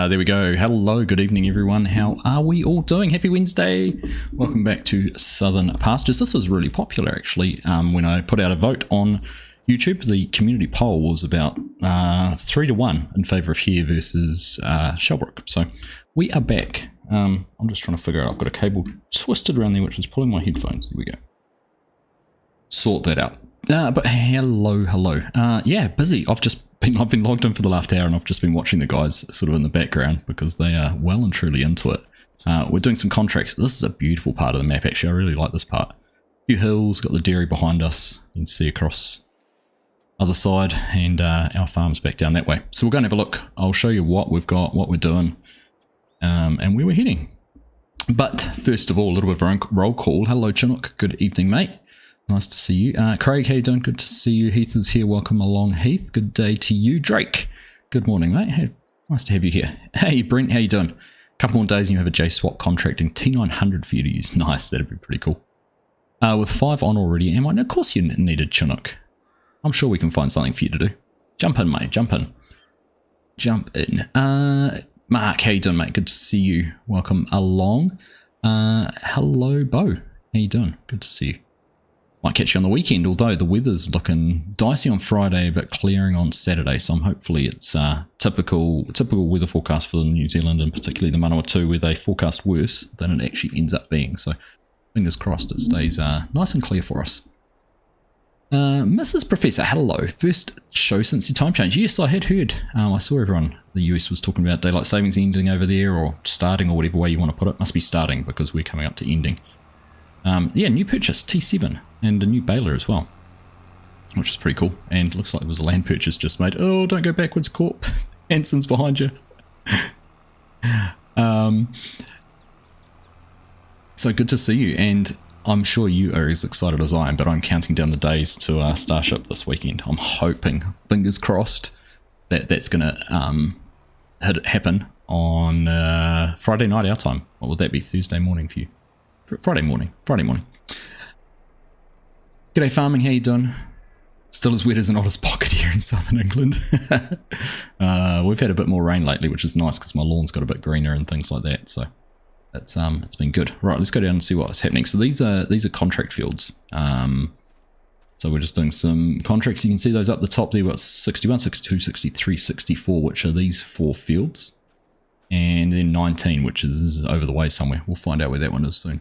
There we go. Hello, good evening everyone. How are we all doing? Happy Wednesday. Welcome back to Southern Pastures. This was really popular actually. When I put out a vote on YouTube, the community poll was about 3-1 in favour of here versus Shelbrook. So we are back. I'm just trying to figure out, I've got a cable twisted around there which is pulling my headphones. There we go. Sort that out. But hello. Yeah, busy. I've been logged in for the last hour and I've just been watching the guys sort of in the background because they are well and truly into it. We're doing some contracts. This is a beautiful part of the map actually. I really like this part. A few hills, got the dairy behind us. You can see across other side, and our farm's back down that way. So we'll go and have a look. I'll show you what we've got, what we're doing, and where we're heading. But first of all, a little bit of a roll call. Hello Chinook, good evening mate. Nice to see you. Craig, how you doing? Good to see you. Heath is here. Welcome along, Heath. Good day to you. Drake, good morning, mate. Hey, nice to have you here. Hey, Brent, how you doing? A couple more days and you have a J-Swap contracting T900 for you to use. Nice, that'd be pretty cool. With 5 on already, am I? No, of course you needed Chinook. I'm sure we can find something for you to do. Jump in, mate. Jump in. Jump in. Mark, how you doing, mate? Good to see you. Welcome along. Hello, Bo. How you doing? Good to see you. Might catch you on the weekend, although the weather's looking dicey on Friday but clearing on Saturday, so hopefully it's typical weather forecast for New Zealand, and particularly the Manawatu, where they forecast worse than it actually ends up being. So fingers crossed it stays nice and clear for us. Mrs. Professor, hello. First show since your time change. Yes, I had heard. I saw everyone, the US was talking about daylight savings ending over there, or starting, or whatever way you want to put it. Must be starting because we're coming up to ending. Yeah, new purchase, T7, and a new baler as well, which is pretty cool. And looks like it was a land purchase just made. Oh, don't go backwards, Corp. Hanson's behind you. So good to see you, and I'm sure you are as excited as I am, but I'm counting down the days to Starship this weekend. I'm hoping, fingers crossed, that that's going to happen on Friday night our time. What would that be? Thursday morning for you? Friday morning. G'day farming, how you doing? Still as wet as an otters pocket here in southern England. We've had a bit more rain lately, which is nice because my lawn's got a bit greener and things like that. So it's been good. Right, let's go down and see what's happening. So these are contract fields. So we're just doing some contracts. You can see those up the top there. We've got 61, 62, 63, 64, which are these 4 fields. And then 19, which is over the way somewhere. We'll find out where that one is soon.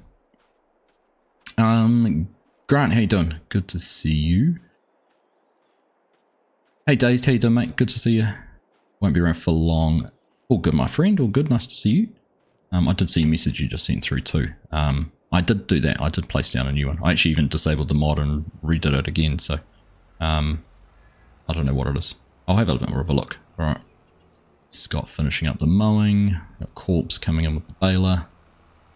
Grant, how you doing? Good to see you. Hey Dazed, how you doing, mate? Good to see you. Won't be around for long. All good, my friend. All good. Nice to see you. I did see a message you just sent through too. I did do that. I did place down a new one. I actually even disabled the mod and redid it again. So I don't know what it is. I'll have a little bit more of a look. All right. Scott finishing up the mowing. Got Corpse coming in with the baler.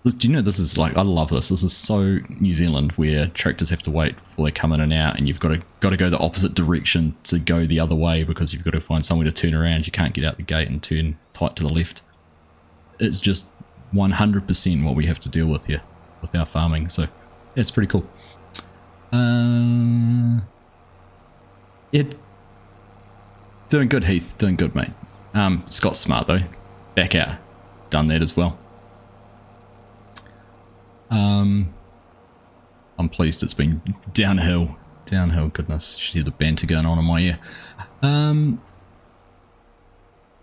Do you know this is like, I love this. This is so New Zealand, where tractors have to wait before they come in and out, and you've got to go the opposite direction to go the other way because you've got to find somewhere to turn around. You can't get out the gate and turn tight to the left. It's just 100% what we have to deal with here with our farming. So it's pretty cool. Doing good, Heath. Doing good, mate. Scott's smart though. Back out. Done that as well. I'm pleased it's been downhill. Goodness. You should hear the banter going on in my ear.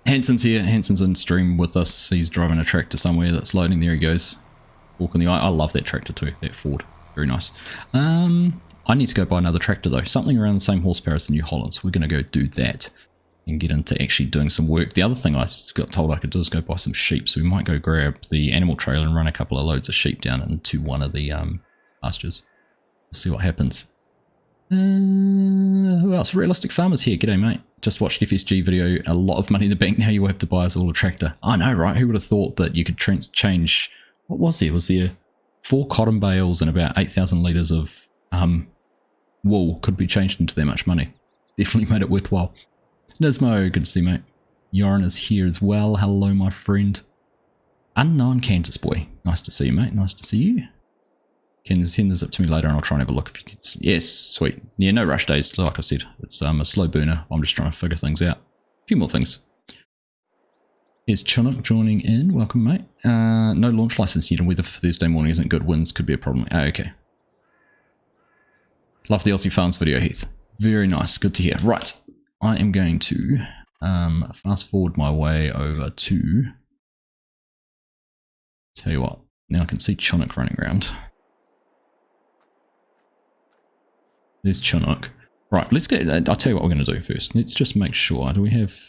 Hanson's here. Hanson's in stream with us. He's driving a tractor somewhere that's loading. There he goes. Walking the eye. I love that tractor too. That Ford. Very nice. I need to go buy another tractor though. Something around the same horsepower as the New Holland. So we're going to go do that and get into actually doing some work. The other thing I got told I could do is go buy some sheep. So we might go grab the animal trailer and run a couple of loads of sheep down into one of the pastures. We'll see what happens. Who else? Realistic Farmers here. G'day, mate. Just watched FSG video. A lot of money in the bank. Now you will have to buy us all a tractor. I know, right? Who would have thought that you could change... What was there? Was there 4 cotton bales and about 8,000 litres of wool could be changed into that much money? Definitely made it worthwhile. Nismo, good to see you, mate. Yorin is here as well. Hello, my friend. Unknown Kansas boy. Nice to see you, mate. Nice to see you. Can send this up to me later and I'll try and have a look if you could. Yes, sweet. Yeah, no rush days, like I said. It's a slow burner. I'm just trying to figure things out. A few more things. Here's Chinook joining in. Welcome, mate. No launch license yet, and weather for Thursday morning isn't good. Winds could be a problem. Oh, okay. Love the Aussie Farms video, Heath. Very nice. Good to hear. Right. I am going to fast forward my way over to... Tell you what. Now I can see Chinook running around. There's Chinook. Right, let's get... I'll tell you what we're going to do first. Let's just make sure. Do we have...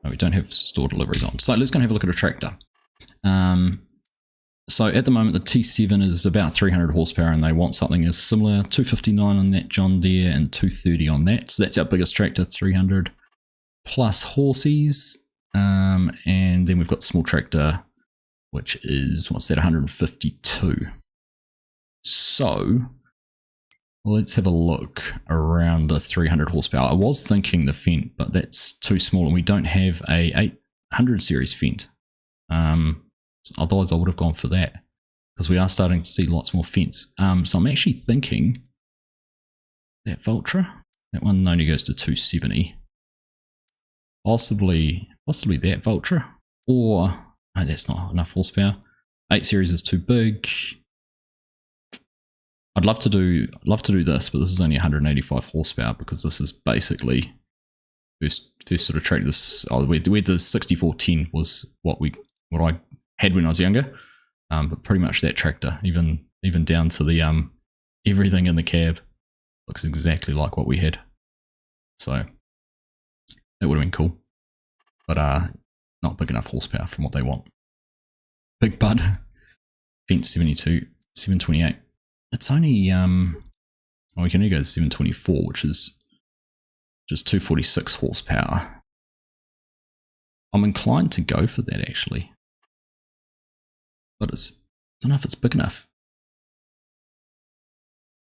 No, we don't have store deliveries on. So let's go and have a look at a tractor. So at the moment the T7 is about 300 horsepower and they want something as similar. 259 on that John Deere and 230 on that. So that's our biggest tractor, 300 plus horses. And then we've got the small tractor, which is, what's that, 152. So let's have a look around the 300 horsepower. I was thinking the Fendt, but that's too small and we don't have a 800 series Fendt. Otherwise I would have gone for that because we are starting to see lots more Fendts. So I'm actually thinking that Vultra, that one only goes to 270. Possibly that Vultra, or no, that's not enough horsepower. 8 series is too big. I'd love to do this, but this is only 185 horsepower because this is basically first sort of tractor. This where the 6410 was what I had when I was younger, but pretty much that tractor, even down to the everything in the cab, looks exactly like what we had. So that would have been cool, but not big enough horsepower from what they want. Big Bud, Fendt 72, 728. It's only we can only go to 724, which is just 246 horsepower. I'm inclined to go for that actually, but I don't know if it's big enough.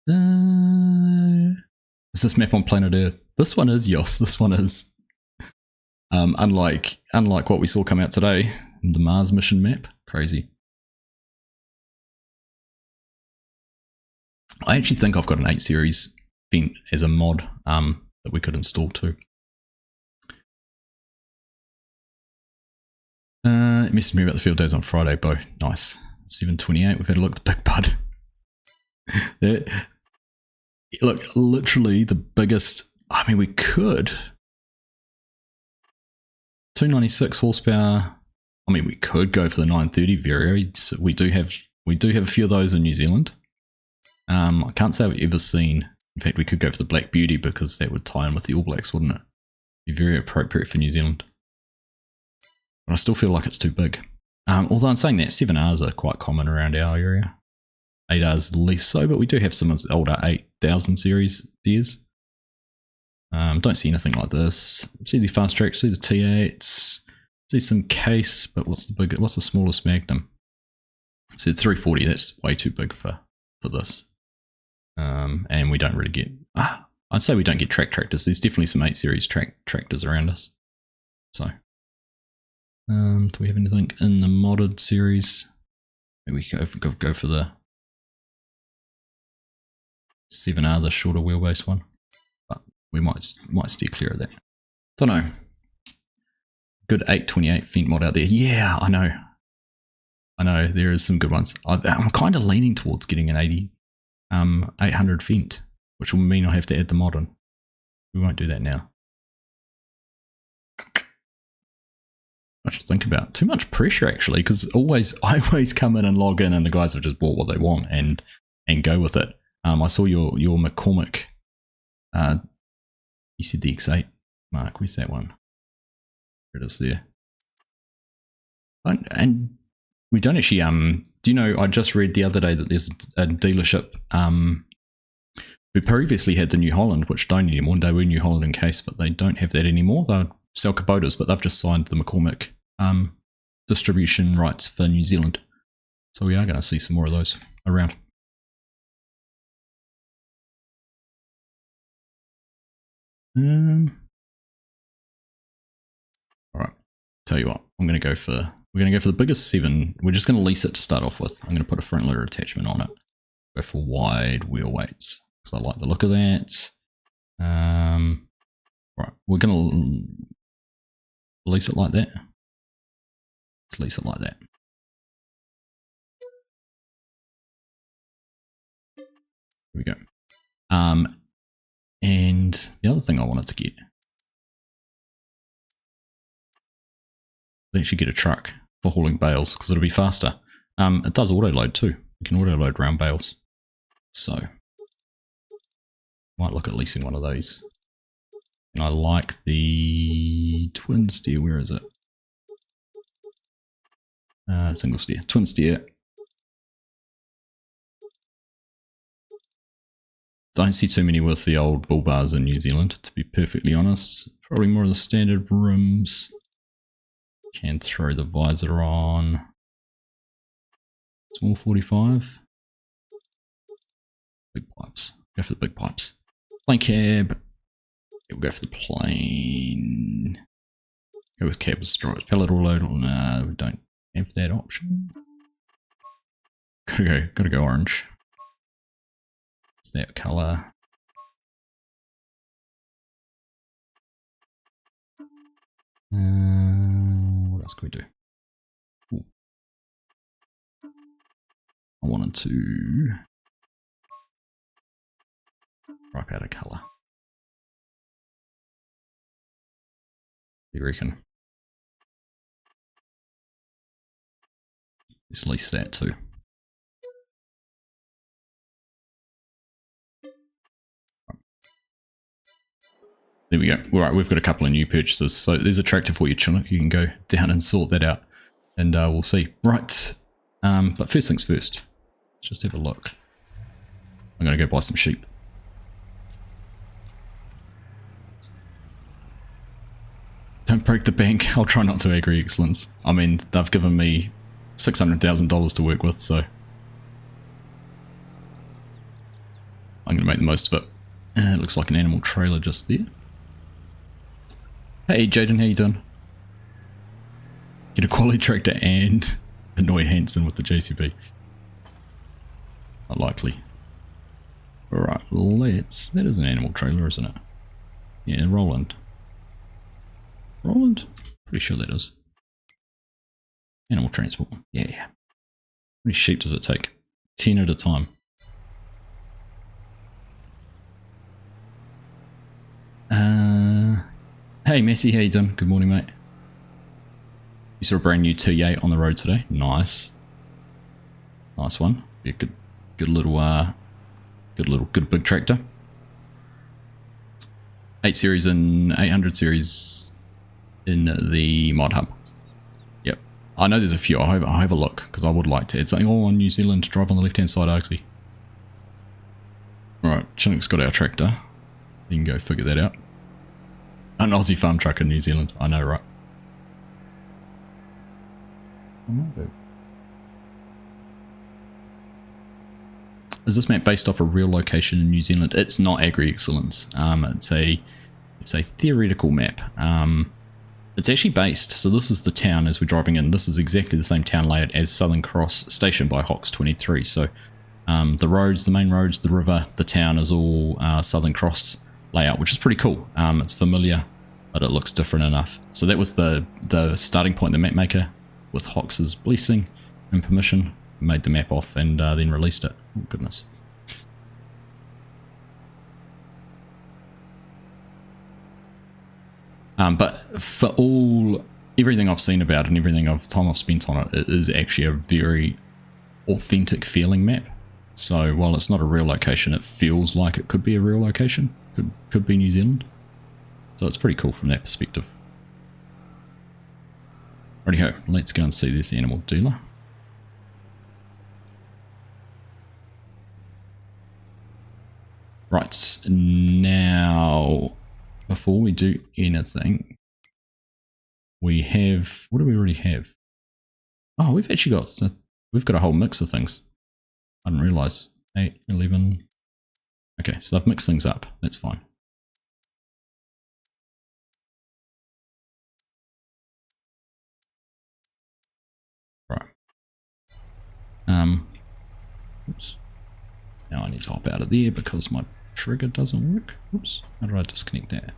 Is this map on planet Earth? This one is, Yos. This one is. Unlike what we saw come out today, the Mars mission map. Crazy. I actually think I've got an 8 series Fendt as a mod that we could install too. It messaged me about the field days on Friday, Bo. Nice. 728. We've had a look at the Big Bud. Look, literally the biggest. I mean, we could 296 horsepower. I mean, we could go for the 930 Vario. We do have a few of those in New Zealand. I can't say I've ever seen. In fact, we could go for the Black Beauty because that would tie in with the All Blacks, wouldn't it? Be very appropriate for New Zealand. But I still feel like it's too big. Although I'm saying that 7Rs are quite common around our area. 8Rs less so, but we do have some older 8000 series Deers. Don't see anything like this. See the Fast Track, see the T8s, see some Case, but what's the smallest Magnum? See the 340, that's way too big for this. And we don't really get, I'd say we don't get track tractors. There's definitely some 8 series tractors around us. So, do we have anything in the modded series? Maybe we go for the 7R, the shorter wheelbase one. But we might steer clear of that. Don't know. Good 828 Fendt mod out there. Yeah, I know. There is some good ones. I'm kind of leaning towards getting an 800 Fendt, which will mean I have to add the mod on. We won't do that now. Much to think about. Too much pressure actually, because I always come in and log in, and the guys have just bought what they want and go with it. I saw your McCormick. You said the X8, Mark. Where's that one? There it is there. And we don't actually, do you know, I just read the other day that there's a dealership who previously had the New Holland, which don't anymore. They were New Holland in Case, but they don't have that anymore. They'll sell Kubotas, but they've just signed the McCormick distribution rights for New Zealand. So we are going to see some more of those around. Alright, tell you what, we're going to go for the biggest 7. We're just going to lease it to start off with. I'm going to put a front loader attachment on it. Go for wide wheel weights because I like the look of that. Right, we're going to lease it like that. Let's lease it like that. Here we go. And the other thing I wanted to get, actually get a truck for hauling bales because it'll be faster. It does auto load too. You can auto load round bales. So might look at leasing one of those. And I like the twin steer. Where is it? Single steer. Twin steer. Don't see too many with the old bull bars in New Zealand, to be perfectly honest. Probably more of the standard rims. Can throw the visor on. Small 45. Big pipes. Go for the big pipes. Plain cab. We'll go for the plain. Go with cab with pellet or load. No, we don't have that option. Gotta go orange. It's that colour. What else can we do? Ooh. I wanted to wipe out a colour. You reckon? Let's lease that too. There we go. Alright, we've got a couple of new purchases. So there's a tractor for you, Chinook. You can go down and sort that out. And we'll see. Right. But first things first. Let's just have a look. I'm going to go buy some sheep. Don't break the bank. I'll try not to. Agri excellence. I mean, they've given me $600,000 to work with, so I'm going to make the most of it. It looks like an animal trailer just there. Hey Jaden, how you doing? Get a quality tractor and annoy Hanson with the JCB. Not likely. Alright, let's... That is an animal trailer, isn't it? Yeah, Roland. Roland? Pretty sure that is. Animal transport. Yeah. How many sheep does it take? 10 at a time. Hey Messi, how you doing? Good morning, mate. You saw a brand new T8 on the road today. Nice. Nice one. Yeah, good little big tractor. 8 series and 800 series in the mod hub. Yep. I know there's a few. I'll have a look because I would like to add something all on New Zealand to drive on the left hand side, Argsy. Alright, Chinook's got our tractor. You can go figure that out. An Aussie farm truck in New Zealand. I know, right? Is this map based off a real location in New Zealand? It's not Agri Excellence. It's a theoretical map. It's actually based. So this is the town as we're driving in. This is exactly the same town layout as Southern Cross Station by Hawks 23. So the roads, the main roads, the river, the town is all Southern Cross layout, which is pretty cool. It's familiar, but it looks different enough. So that was the starting point, the map maker, with Hawks's blessing and permission, made the map off and then released it. Oh goodness. But for everything I've seen about it and everything time I've spent on it, it is actually a very authentic feeling map. So while it's not a real location, it feels like it could be a real location. Could be New Zealand. So it's pretty cool from that perspective. Righty-ho, let's go and see this animal dealer. Right, now, before we do anything, we have, what do we already have? Oh, we've got a whole mix of things. I didn't realise. 8, 11. Okay, so I've mixed things up. That's fine. Right. Oops. Now I need to hop out of there because my trigger doesn't work. Oops. How did I disconnect that?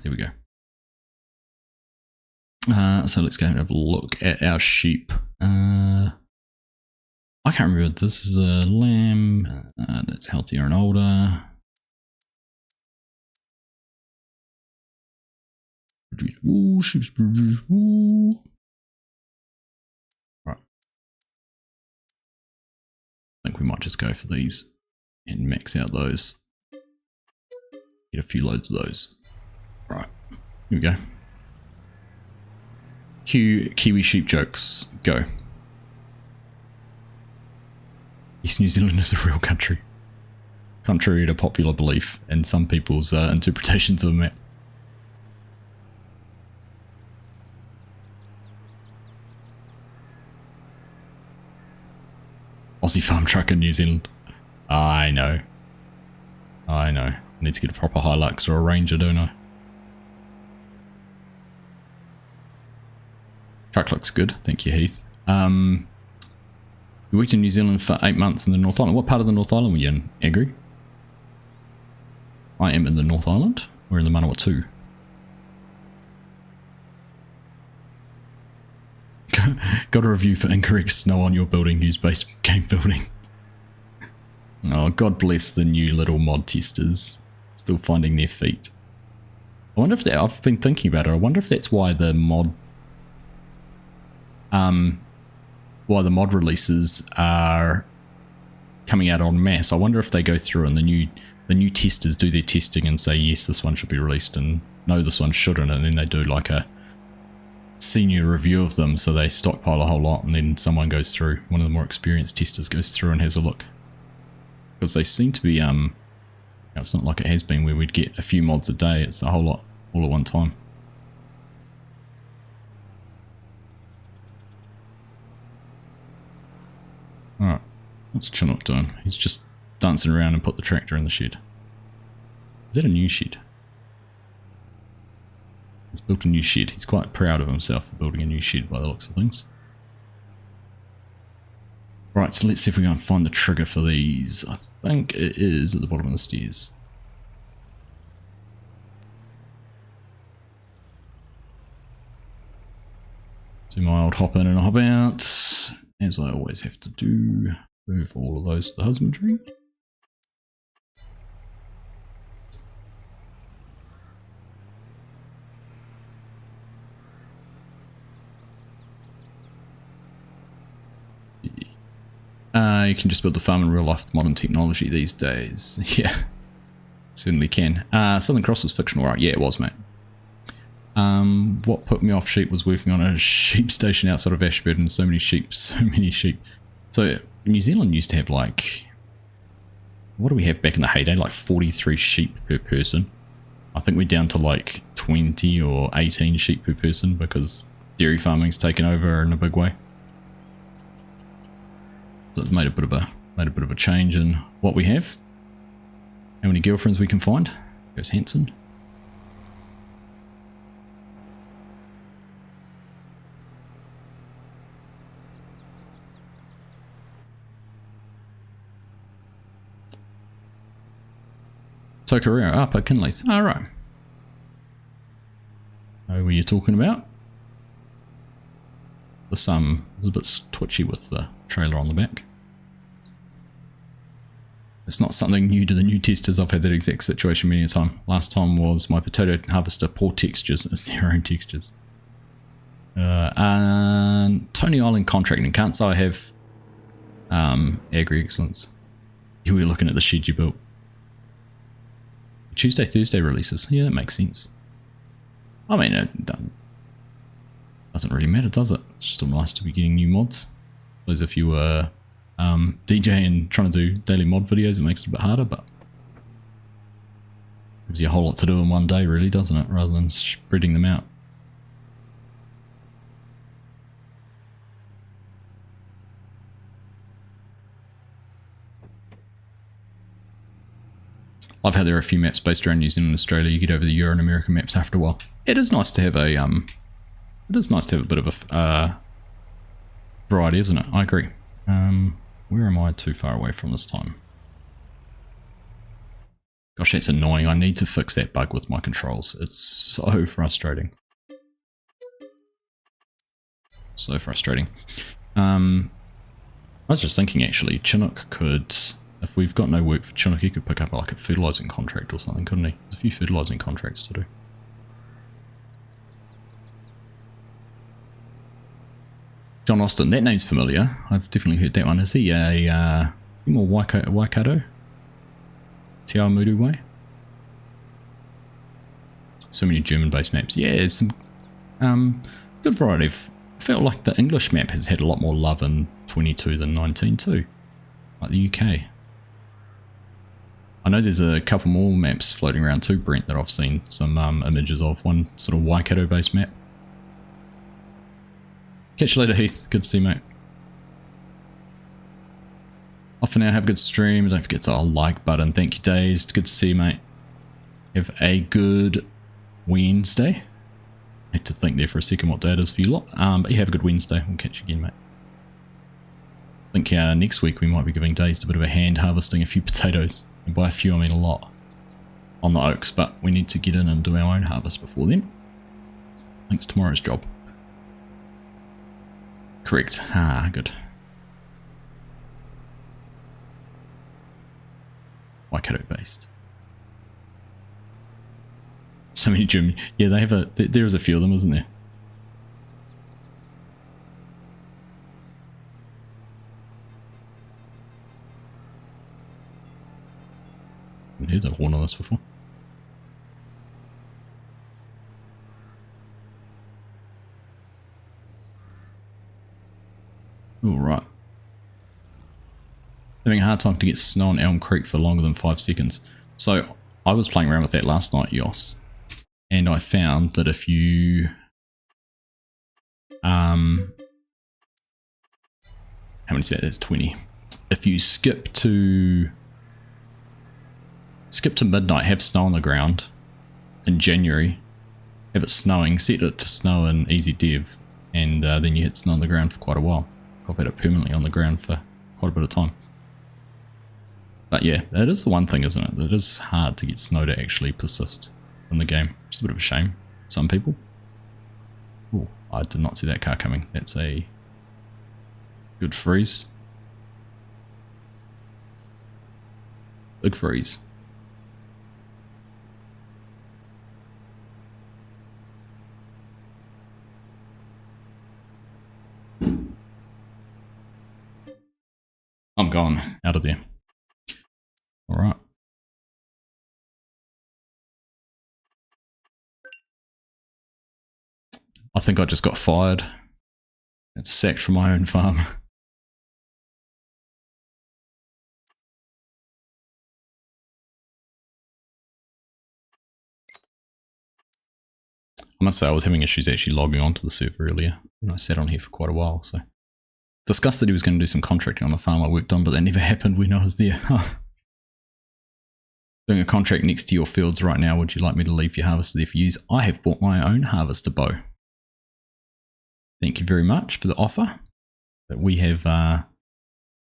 Right, there we go. So let's go and have a look at our sheep. I can't remember. This is a lamb that's healthier and older. Produce wool, sheep produce wool. Right. I think we might just go for these and max out those. Get a few loads of those. Right, here we go. Cue Kiwi sheep jokes. Go. Yes, New Zealand is a real country. Contrary to popular belief and some people's interpretations of the map. Aussie farm truck in New Zealand. I know. I know. I need to get a proper Hilux or a Ranger, don't I? Truck looks good. Thank you, Heath. We worked in New Zealand for 8 months in the North Island. What part of the North Island were you in, Agri? I am in the North Island. We're in the Manawatu. Got a review for incorrect snow on your building, news-based game building. Oh, God bless the new little mod testers. Still finding their feet. I wonder if that, I've been thinking about it, I wonder if that's why the mod releases are coming out en masse. I wonder if they go through and the new testers do their testing and say, yes, this one should be released, and no, this one shouldn't, and then they do like a senior review of them, so they stockpile a whole lot, and then someone goes through, one of the more experienced testers goes through and has a look. Because they seem to be, it's not like it has been where we'd get a few mods a day, it's a whole lot all at one time. Alright, what's Chinook doing? He's just dancing around and put the tractor in the shed. Is that a new shed? He's built a new shed. He's quite proud of himself for building a new shed by the looks of things. Right, so let's see if we can find the trigger for these. I think it is at the bottom of the stairs. Do my old hop in and hop out, as I always have to do. Move all of those to the husbandry. You can just build the farm in real life with modern technology these days. Yeah, certainly can. Southern Cross was fictional, right? Yeah, it was, mate. What put me off sheep was working on a sheep station outside of Ashburton. So many sheep, so many sheep. So New Zealand used to have like, what do we have back in the heyday? Like 43 sheep per person. I think we're down to like 20 or 18 sheep per person because dairy farming's taken over in a big way. So it's made a bit of a change in what we have. How many girlfriends we can find? Goes Hanson. Tokareo up at Kinleith. Alright. Who were you talking about? The sun is a bit twitchy with the trailer on the back. It's not something new to the new testers. I've had that exact situation many a time. Last time was my potato harvester, poor textures. It's their own textures. And Tony Island contracting. Can't say I have Agri Excellence. You were looking at the shed you built. Tuesday, Thursday releases. Yeah, that makes sense. I mean, it doesn't really matter, does it? It's still nice to be getting new mods. As if you were DJ and trying to do daily mod videos, it makes it a bit harder, but gives you a whole lot to do in one day, really, doesn't it? Rather than spreading them out. Love how there are a few maps based around New Zealand and Australia. You get over the Euro and American maps after a while. It is nice to have a bit of a variety, isn't it? I agree. Where am I too far away from this time? Gosh, that's annoying. I need to fix that bug with my controls. It's so frustrating. So frustrating. I was just thinking actually, Chinook could, if we've got no work for Chinook, he could pick up like a fertilising contract or something, couldn't he? There's a few fertilising contracts to do. John Austin, that name's familiar. I've definitely heard that one. Is he a more Waikato? Te Awamutu way? So many German-based maps. Yeah, there's some good variety. I felt like the English map has had a lot more love in 22 than 19 too. Like the UK. I know there's a couple more maps floating around too, Brent, that I've seen some images of. One sort of Waikato-based map. Catch you later, Heath. Good to see you, mate. Off for now. Have a good stream. Don't forget to like button. Thank you, Dazed. Good to see you, mate. Have a good Wednesday. I had to think there for a second what day it is for you lot. But you have a good Wednesday. We'll catch you again, mate. I think next week we might be giving Dazed a bit of a hand harvesting a few potatoes. And by a few I mean a lot. On the oaks, but we need to get in and do our own harvest before then. I think it's tomorrow's job. Correct. Ah, good. Waikato based. So many German. Yeah, they have there is a few of them, isn't there? I haven't heard that horn on this before. Alright. Having a hard time to get snow on Elm Creek for longer than 5 seconds. So I was playing around with that last night, Yos. And I found that if you how many is that? That's 20. If you skip to midnight, have snow on the ground in January, have it snowing, set it to snow in easy dev, and then you hit snow on the ground for quite a while. I've had it permanently on the ground for quite a bit of time. But yeah, that is the one thing, isn't it? It is hard to get snow to actually persist in the game. It's a bit of a shame. Some people. Oh, I did not see that car coming. That's a good freeze. Big freeze. I'm gone. Out of there. Alright. I think I just got fired. And sacked from my own farm. I must say I was having issues actually logging onto the server earlier. And I sat on here for quite a while, so. Discussed that he was going to do some contracting on the farm I worked on, but that never happened when I was there. Doing a contract next to your fields right now, would you like me to leave your harvester there for use? I have bought my own harvester bow. Thank you very much for the offer. But we have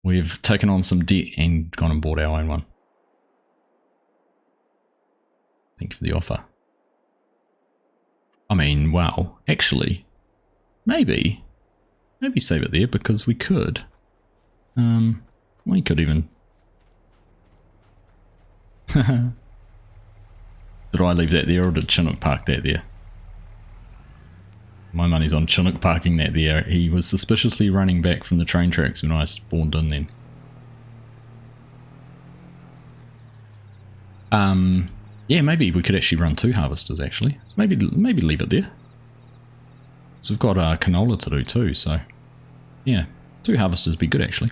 we've taken on some debt and gone and bought our own one. Thank you for the offer. I mean, wow, actually, maybe save it there because we could. We could even. Did I leave that there or did Chinook park that there? My money's on Chinook parking that there. He was suspiciously running back from the train tracks when I spawned in then. Yeah, maybe we could actually run 2 harvesters actually. So maybe leave it there. So we've got canola to do too, so yeah, 2 harvesters would be good actually.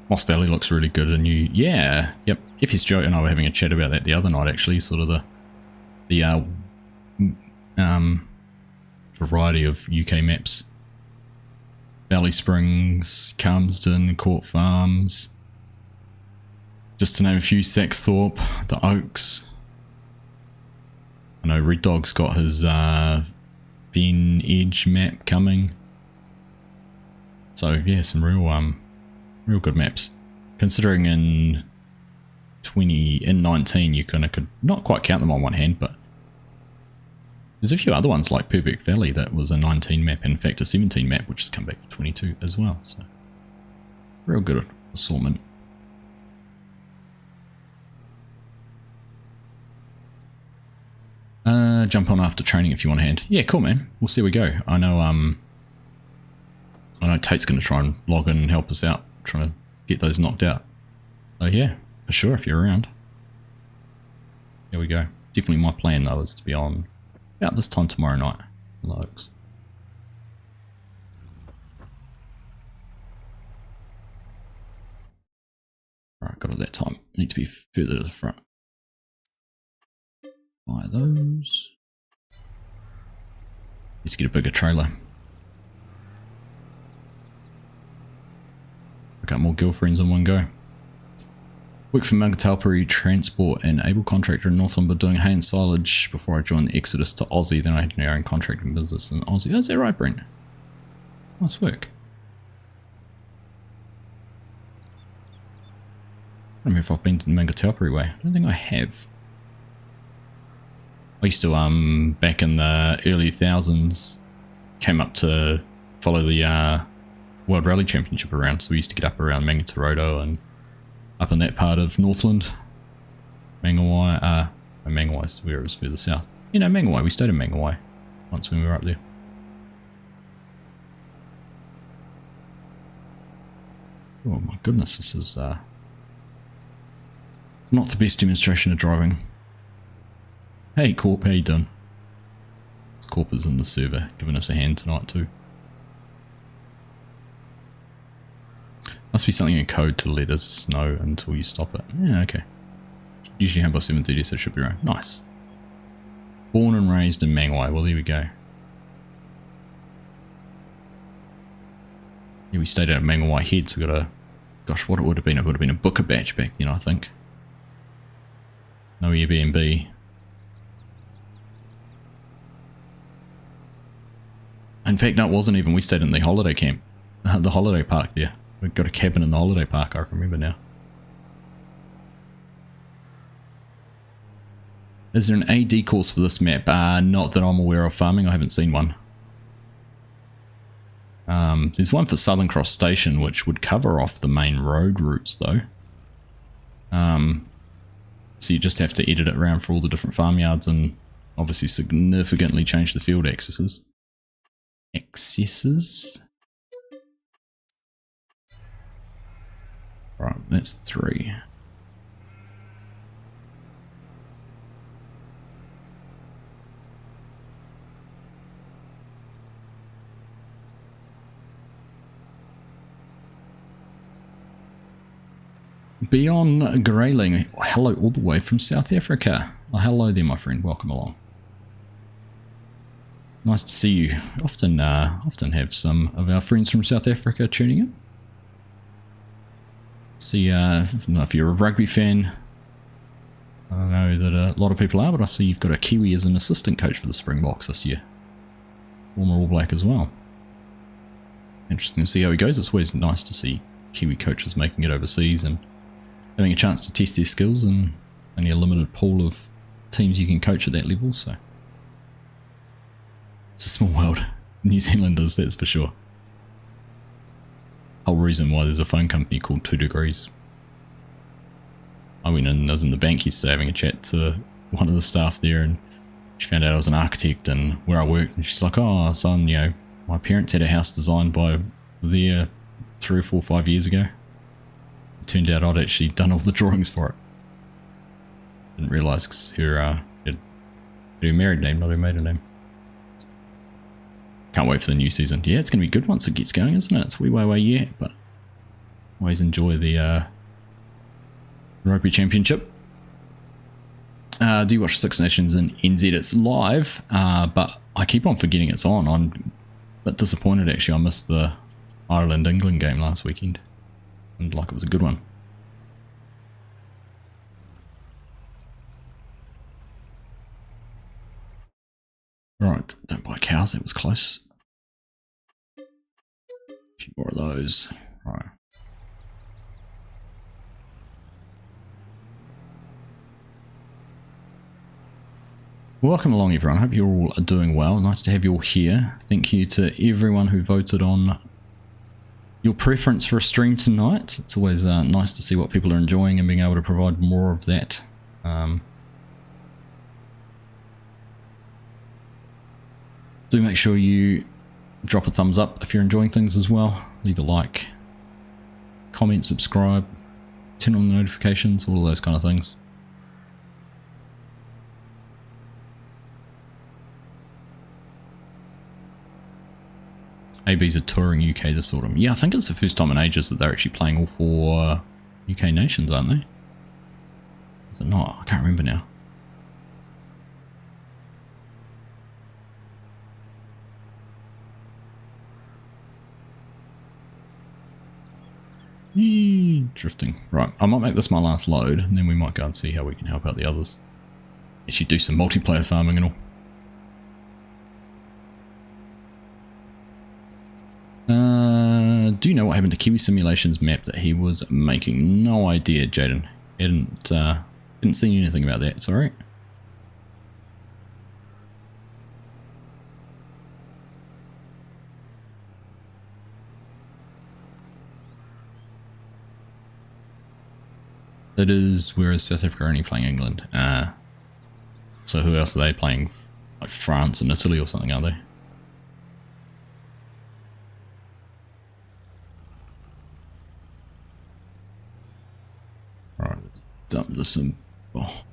Moss Valley looks really good and you, yeah, yep. FS Joe and I were having a chat about that the other night actually, sort of the variety of UK maps. Valley Springs, Calmsden, Court Farms, just to name a few, Saxthorpe, the Oaks. I know Red Dog's got his Ben Edge map coming. So yeah, some real good maps. Considering in 19 you kind of could not quite count them on one hand, but there's a few other ones like Purbeck Valley that was a 19 map, and in fact a 17 map, which has come back for 22 as well. So real good assortment. Jump on after training if you want a hand. Yeah, cool, man. We'll see where we go. I know Tate's going to try and log in and help us out, trying to get those knocked out. So yeah, for sure, if you're around. Here we go. Definitely my plan though is to be on about this time tomorrow night. Looks. Alright, got it that time. Need to be further to the front. Buy those. Let's get a bigger trailer. I got more girlfriends in one go. Worked for Mungatalpuri Transport and able contractor in Northland, but doing hay and silage before I joined the exodus to Aussie. Then I had my own contracting business in Aussie. Oh, is that right, Brent? Nice work. I don't know if I've been to the Mungatalpuri way. I don't think I have. I used to, back in the early thousands, came up to follow the World Rally Championship around. So we used to get up around Mangatoroto and up in that part of Northland. Mangawai, Mangawai is where it was further south. You know, Mangawai, we stayed in Mangawai once when we were up there. Oh my goodness, this is not the best demonstration of driving. Hey Corp, how you doing? Corp is in the server, giving us a hand tonight too. Must be something in code to let us know until you stop it. Yeah, okay. Usually home by 7:30, so it should be right. Nice. Born and raised in Mangawai. Well, there we go. Yeah, we stayed out of Mangawai Heads. We got a... Gosh, what it would have been. It would have been a Booker batch back then, I think. No Airbnb. In fact, no, it wasn't even. We stayed in the holiday camp. The holiday park there. We got a cabin in the holiday park, I remember now. Is there an AD course for this map? Not that I'm aware of, farming. I haven't seen one. There's one for Southern Cross Station, which would cover off the main road routes, though. So you just have to edit it around for all the different farmyards and obviously significantly change the field accesses. Right, that's 3. Beyond Grayling, hello all the way from South Africa. Oh, hello there, my friend. Welcome along. Nice to see you. Often have some of our friends from South Africa tuning in. See, I don't know if you're a rugby fan. I know that a lot of people are, but I see you've got a Kiwi as an assistant coach for the Springboks this year. Former All Black as well. Interesting to see how he goes. It's always nice to see Kiwi coaches making it overseas and having a chance to test their skills, and only a limited pool of teams you can coach at that level, so it's a small world. New Zealand is, that's for sure. Whole reason why there's a phone company called 2 Degrees. I went in, I was in the bank yesterday having a chat to one of the staff there, and she found out I was an architect and where I worked, and she's like, oh son, you know, my parents had a house designed by there 3 or 4 or 5 years ago. It turned out I'd actually done all the drawings for it. Didn't realise because her married name, not her maiden name. Can't wait for the new season. Yeah, it's going to be good once it gets going, isn't it? It's a wee way yet, but always enjoy the Rugby Championship. Do you watch Six Nations in NZ? It's live, but I keep on forgetting it's on. I'm a bit disappointed actually. I missed the Ireland-England game last weekend. And like it was a good one. Right, don't buy cows, that was close. A few more of those. Right. Welcome along everyone, hope you're all doing well. Nice to have you all here. Thank you to everyone who voted on your preference for a stream tonight. It's always nice to see what people are enjoying and being able to provide more of that. Do make sure you drop a thumbs up if you're enjoying things as well. Leave a like, comment, subscribe, turn on the notifications, all of those kind of things. ABs are touring UK this autumn. Yeah, I think it's the first time in ages that they're actually playing all four UK nations, aren't they? Is it not? I can't remember now. Drifting. Right, I might make this my last load, and then we might go and see how we can help out the others. Actually do some multiplayer farming and all. Do you know what happened to Kiwi Simulation's map that he was making? No idea, Jaden. Didn't see anything about that, sorry. It is, whereas South Africa are only playing England. So who else are they playing? Like France and Italy or something, are they? Alright, let's dump this in. Oh,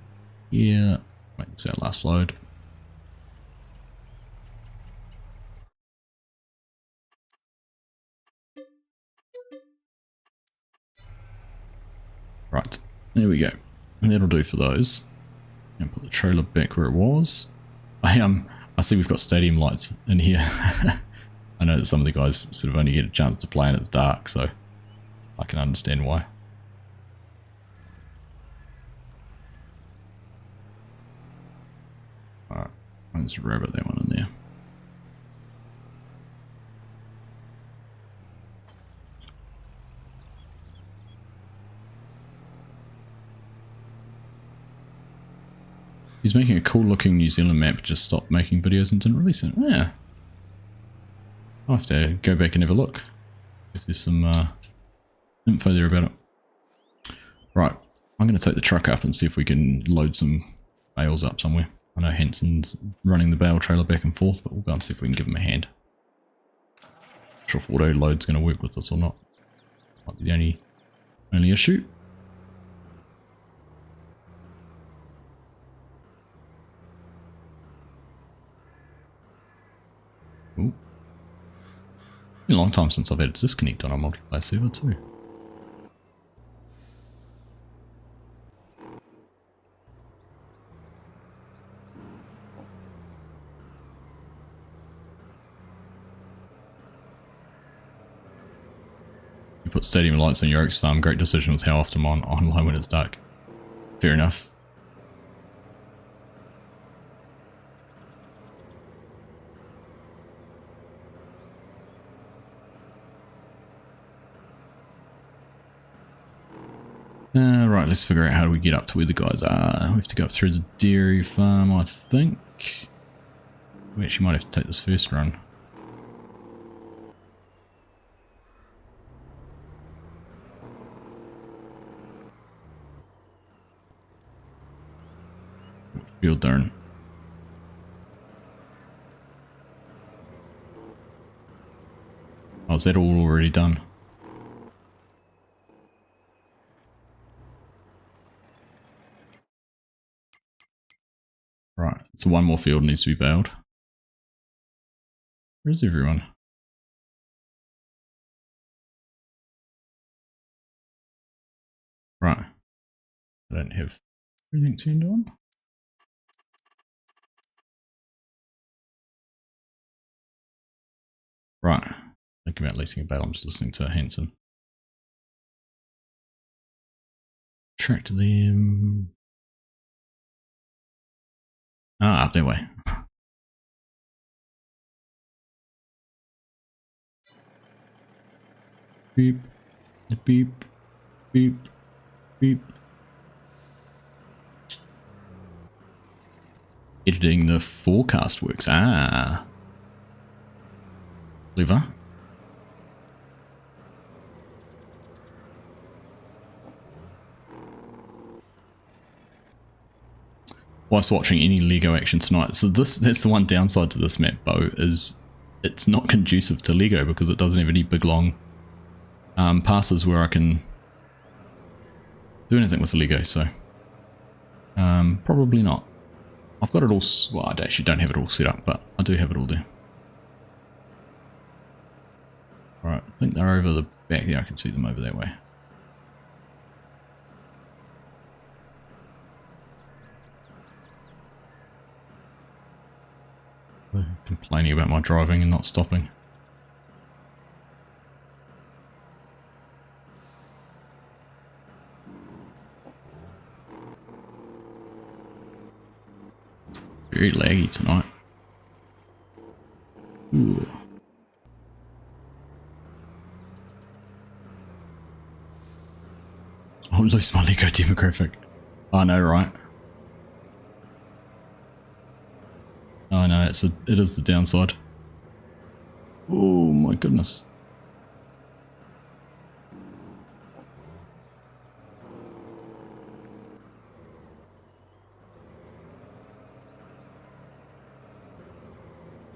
yeah, make this our last load. Right, there we go. And that'll do for those. And put the trailer back where it was. I see we've got stadium lights in here. I know that some of the guys sort of only get a chance to play and it's dark, so I can understand why. Alright, let's rabbit that one in there. He's making a cool looking New Zealand map, just stopped making videos and didn't release it. Yeah. I'll have to go back and have a look if there's some info there about it. Right, I'm going to take the truck up and see if we can load some bales up somewhere. I know Hanson's running the bale trailer back and forth, but we'll go and see if we can give him a hand. Not sure if auto load's going to work with this or not. Might be the only issue. Ooh. Been a long time since I've had a disconnect on a multiplayer server too. You put stadium lights on your oaks farm, great decision with how often I'm online when it's dark. Fair enough. Right, let's figure out how do we get up to where the guys are. We have to go up through the dairy farm, I think. We actually might have to take this first run. Field darn. Oh, is that all already done? Right, so one more field needs to be baled. Where's everyone? Right. I don't have everything turned on. Right. Think about leasing a bale. I'm just listening to Hanson. Track to them. Ah, up that way. Beep, beep, beep, beep. Editing the forecast works. Ah. Clever. Whilst watching any Lego action tonight. So that's the one downside to this map, Bo, is it's not conducive to Lego because it doesn't have any big long passes where I can do anything with the Lego, so probably not. I've got it all, well, I actually don't have it all set up, but I do have it all there. Alright, I think they're over the back. Yeah, I can see them over that way. Complaining about my driving and not stopping. Very laggy tonight. Ooh. I'll lose my Lego demographic. I know, right? Oh no, it is the downside. Oh my goodness.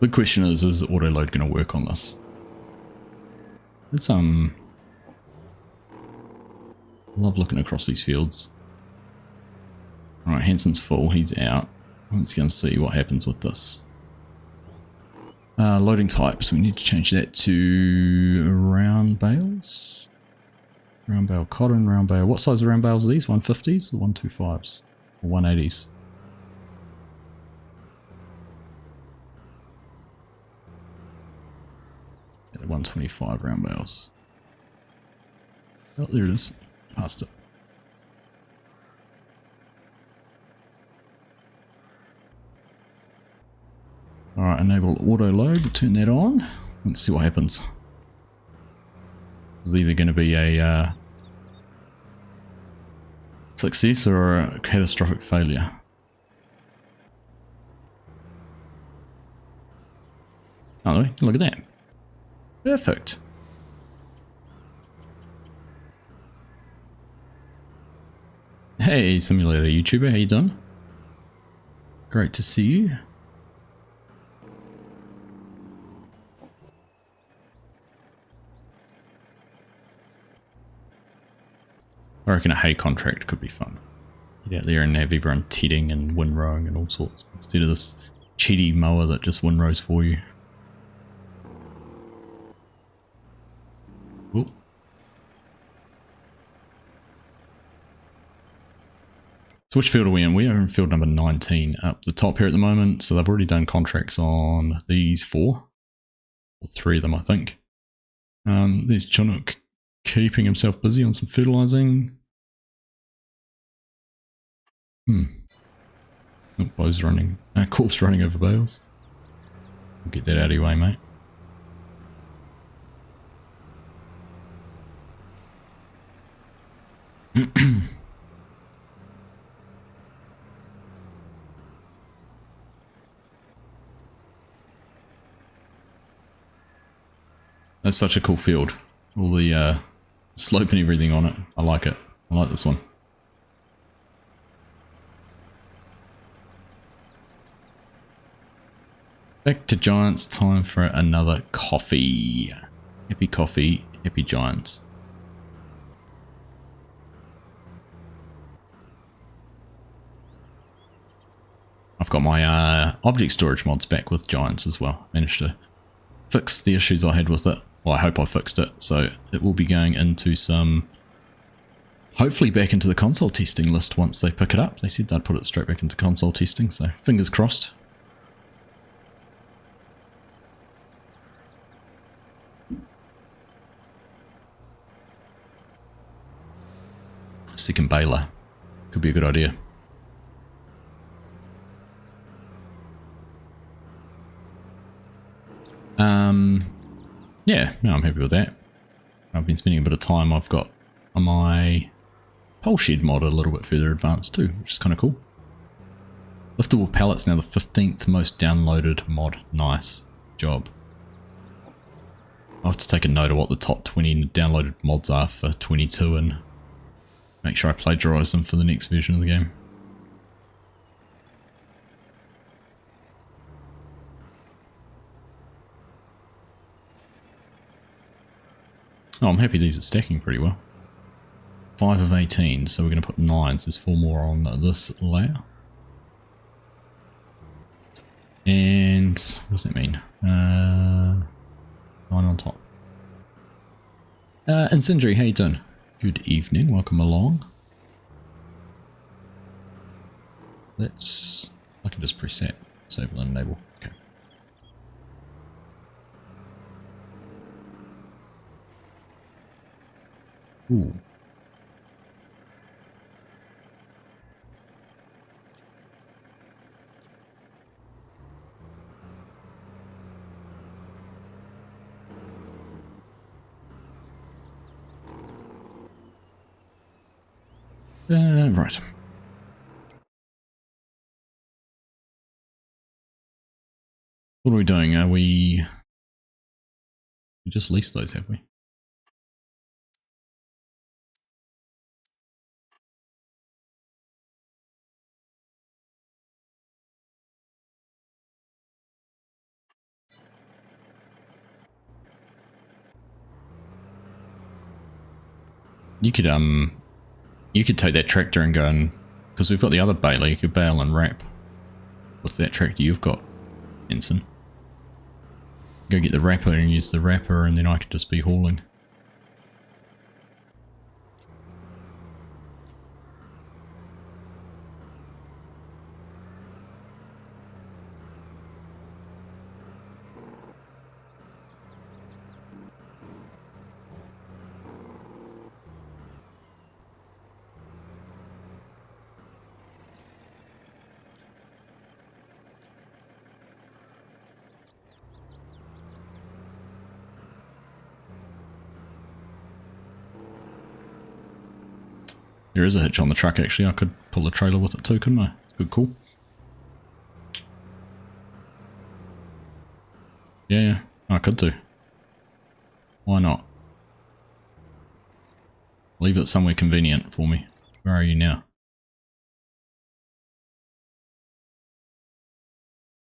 Big question is auto load going to work on this? It's love looking across these fields. Alright, Hanson's full, he's out. Let's go and see what happens with this. Loading type, so we need to change that to round bales. Round bale cotton, round bale. What size of round bales are these? 150s or 125s? Or 180s? Yeah, 125 round bales. Oh, there it is. Past it. Alright, enable auto load, turn that on. Let's see what happens. It's either going to be a success or a catastrophic failure. Oh, look at that. Perfect. Hey, Simulator YouTuber, how you doing? Great to see you. I reckon a hay contract could be fun. Get out there and have everyone tedding and windrowing and all sorts, instead of this cheaty mower that just windrows for you. Ooh. So which field are we in? We are in field number 19 up the top here at the moment. So they've already done contracts on these 4. Or 3 of them, I think. There's Chinook keeping himself busy on some fertilizing. Oh, Bo's running. Corpse running over bales. We'll get that out of your way, mate. That's such a cool field. All the slope and everything on it. I like it. I like this one. Back to Giants, time for another coffee. Happy coffee, happy Giants. I've got my object storage mods back with Giants as well. Managed to fix the issues I had with it. Well, I hope I fixed it. So it will be going into some, hopefully back into the console testing list once they pick it up. They said they'd put it straight back into console testing, so fingers crossed. Second baler. Could be a good idea. Yeah, no, I'm happy with that. I've been spending a bit of time. I've got my pole shed mod a little bit further advanced too, which is kind of cool. Liftable pallets now the 15th most downloaded mod. Nice job. I'll have to take a note of what the top 20 downloaded mods are for 22 and make sure I plagiarise them for the next version of the game. Oh, I'm happy these are stacking pretty well. 5 of 18, so we're going to put 9, so there's 4 more on this layer. And what does that mean? 9 on top. Incendiary, how you doing? Good evening, welcome along. Let's, I can just preset, disable and enable. Okay. Ooh. Right. What are we doing? We just leased those, have we? You could take that tractor and go and, because we've got the other baler, you could bale and wrap with that tractor you've got, Ensign. Go get the wrapper and use the wrapper, and then I could just be hauling. There is a hitch on the truck actually, I could pull the trailer with it too, couldn't I? It's good, cool. Yeah, I could do. Why not? Leave it somewhere convenient for me. Where are you now?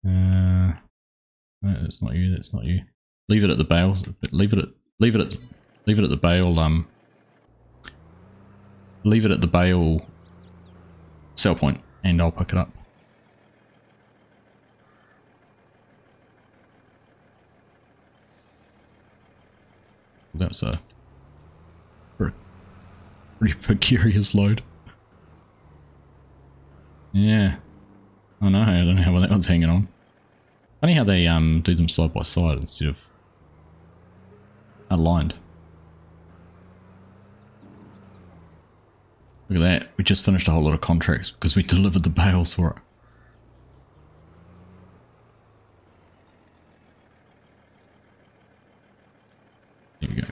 No, that's not you, that's not you. Leave it at the bales, leave it at the bale, leave it at the bale sell point and I'll pick it up. That was a pretty precarious load. Yeah. I know, I don't know how that one's hanging on. Funny how they do them side by side instead of aligned. Look at that, we just finished a whole lot of contracts because we delivered the bales for it. There we go.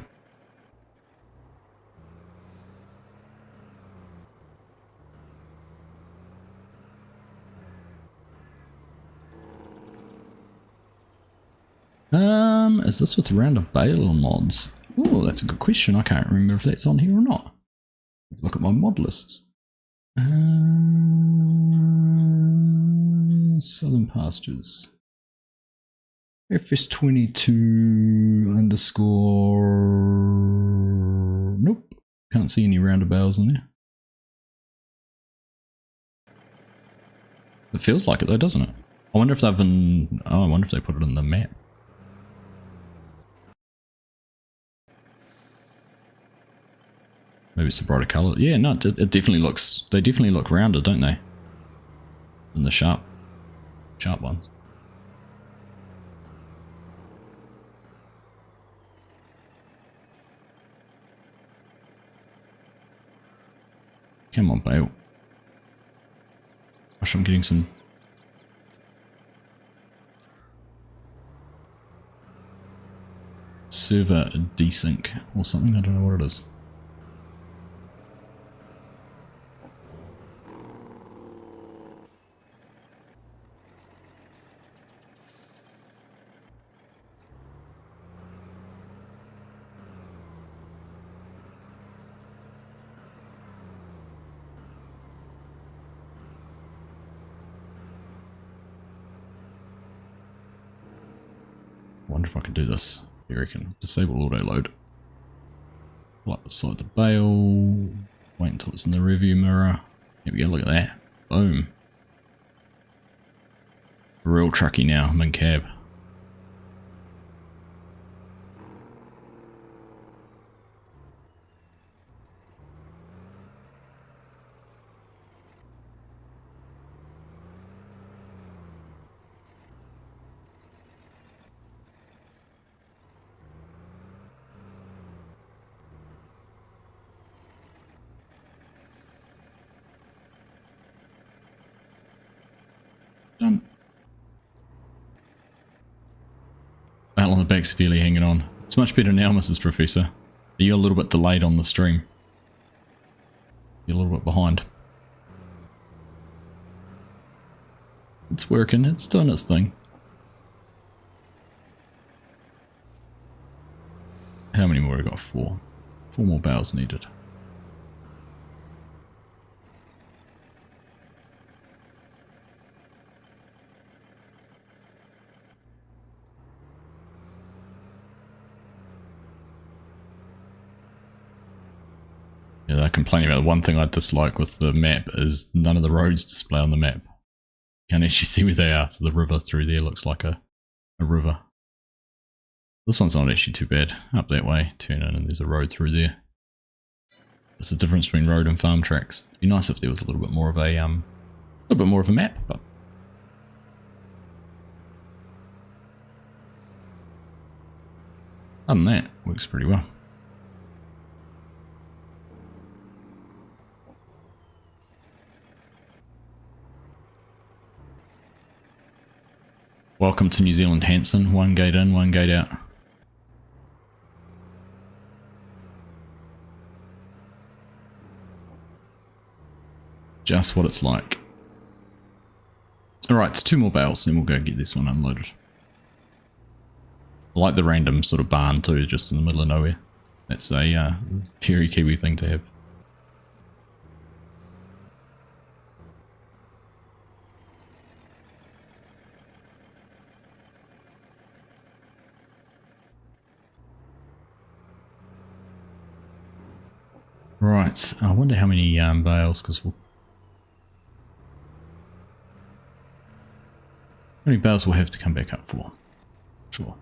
Is this with random bale mods? Oh, that's a good question. I can't remember if that's on here or not. Look at my mod lists. Southern Pastures. FS22 underscore. Nope. Can't see any roundabouts in there. It feels like it though, doesn't it? I wonder if they've been. Oh, I wonder if they put it in the map. Maybe it's a brighter colour. Yeah, no, it definitely looks. They definitely look rounded, don't they? And the sharp ones. Come on, bale. Gosh, I'm getting some. server desync or something. I don't know what it is. I wonder if I can do this. You reckon? Disable auto load. Pull up beside the bale. Wait until it's in the rearview mirror. Here we go, look at that. Boom. Real trucky now, I'm in cab. Done. Battle on the back severely hanging on. It's much better now, Mrs. Professor. You're a little bit delayed on the stream. You're a little bit behind. It's working, it's doing its thing. How many more have we got? 4. 4 more bales needed. Yeah, they're complaining about the one thing I dislike with the map is none of the roads display on the map. You can't actually see where they are, so the river through there looks like a river. This one's not actually too bad. Up that way, turn in and there's a road through there. There's a difference between road and farm tracks. It'd be nice if there was a little bit more of a map, but other than that, works pretty well. Welcome to New Zealand, Hanson. 1 gate in, 1 gate out. Just what it's like. Alright, it's 2 more bales, then we'll go get this one unloaded. I like the random sort of barn too, just in the middle of nowhere. That's a very Kiwi thing to have. Right, I wonder how many bales, because we'll... How many bales we'll have to come back up for? Sure.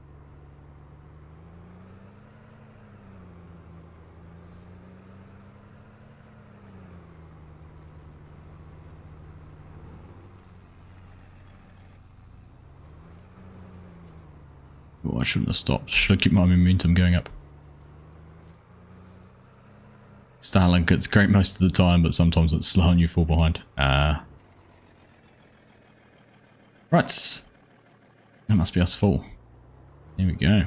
Oh, I shouldn't have stopped. Should I keep my momentum going up? Starlink, it's great most of the time, but sometimes it's slow and you fall behind. Right. That must be us full. There we go.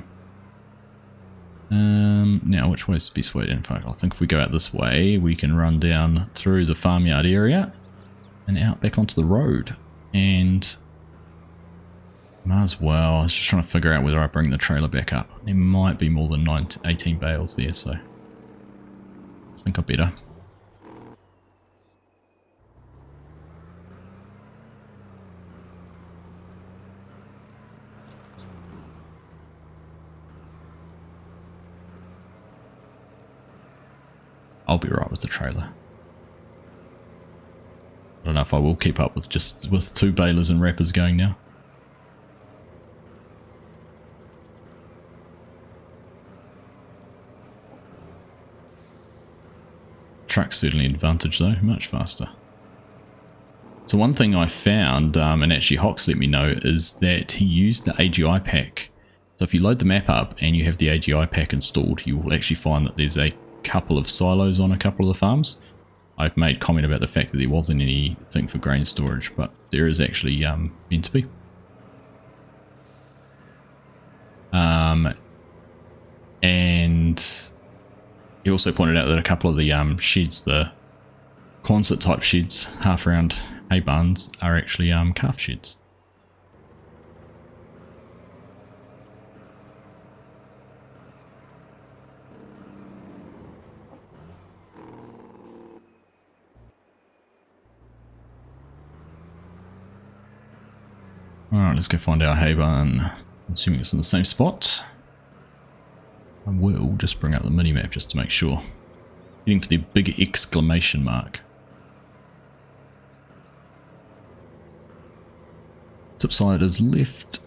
Now, which way is the best way? In fact, I think if we go out this way, we can run down through the farmyard area and out back onto the road. And might as well. I was just trying to figure out whether I bring the trailer back up. There might be more than 18 bales there, so I think I better. I'll be right with the trailer. I don't know if I will keep up with 2 balers and wrappers going now. Truck's certainly an advantage though, much faster. So one thing I found, and actually Hox let me know, is that he used the AGI pack. So if you load the map up and you have the AGI pack installed, you will actually find that there's a couple of silos on a couple of the farms. I've made comment about the fact that there wasn't anything for grain storage, but there is actually meant to be. And he also pointed out that a couple of the sheds, the Quonset type sheds, half round hay barns, are actually calf sheds. Alright, let's go find our hay barn. I'm assuming it's in the same spot. I will just bring up the mini-map just to make sure. Heading for the big exclamation mark. Tip side is left.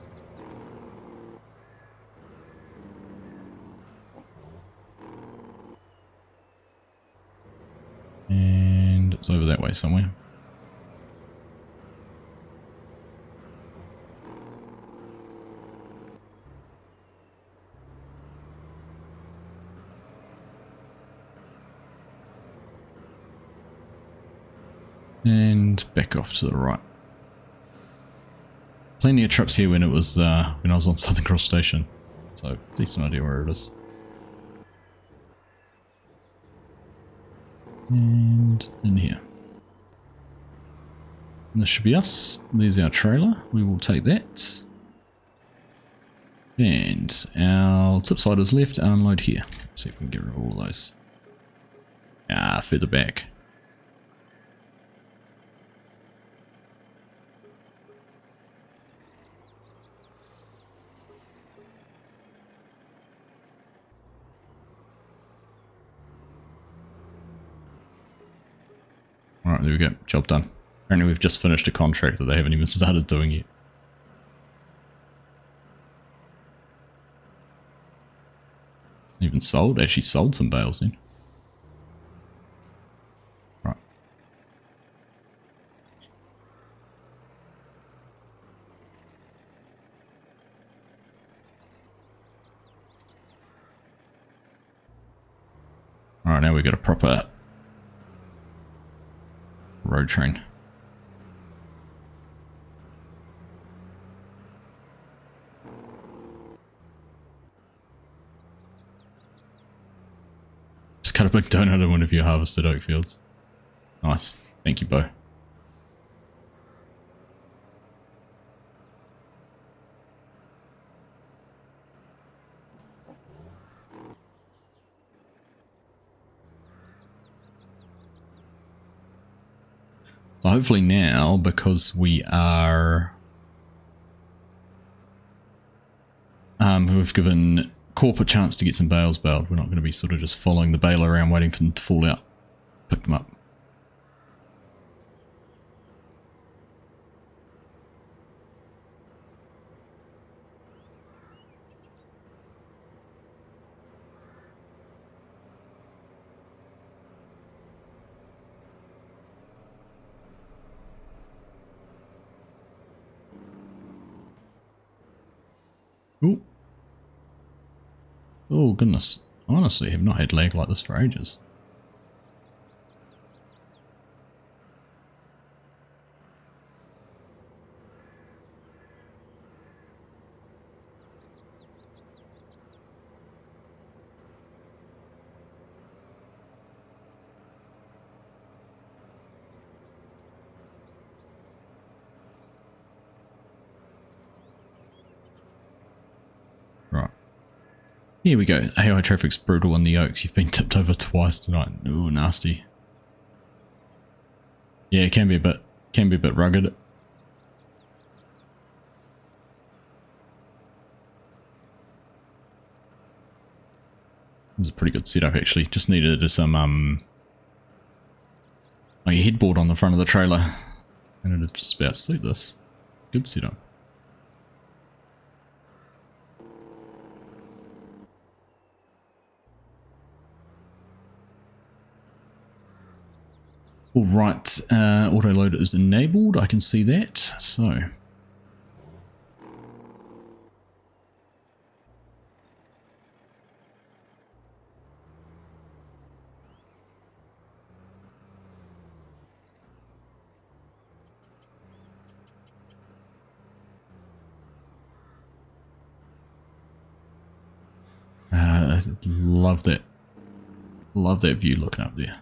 And it's over that way somewhere. And back off to the right. Plenty of trips here when it was when I was on Southern Cross Station, so decent idea where it is. And in here. And this should be us. There's our trailer. We will take that. And our tip side is left and unload here. Let's see if we can get rid of all of those. Ah, further back. Alright, there we go. Job done. Apparently we've just finished a contract that they haven't even started doing yet. Even sold? Actually sold some bales then. Right. Alright, now we've got a proper road train. Just cut a big donut in one of your harvested oak fields. Nice. Thank you, Bo. So hopefully now, because we are we've given Corp a chance to get some bales baled, we're not going to be sort of just following the baler around waiting for them to fall out. Pick them up. Ooh. Oh goodness, honestly, I have not had lag like this for ages. Right. Here we go. AI traffic's brutal on the Oaks. You've been tipped over twice tonight. Ooh, nasty. Yeah, it can be a bit rugged. This is a pretty good setup actually. Just needed some your headboard on the front of the trailer. And it'd just about suit this. Good setup. Alright, autoloader is enabled, I can see that, so. I love that. Love that view looking up there.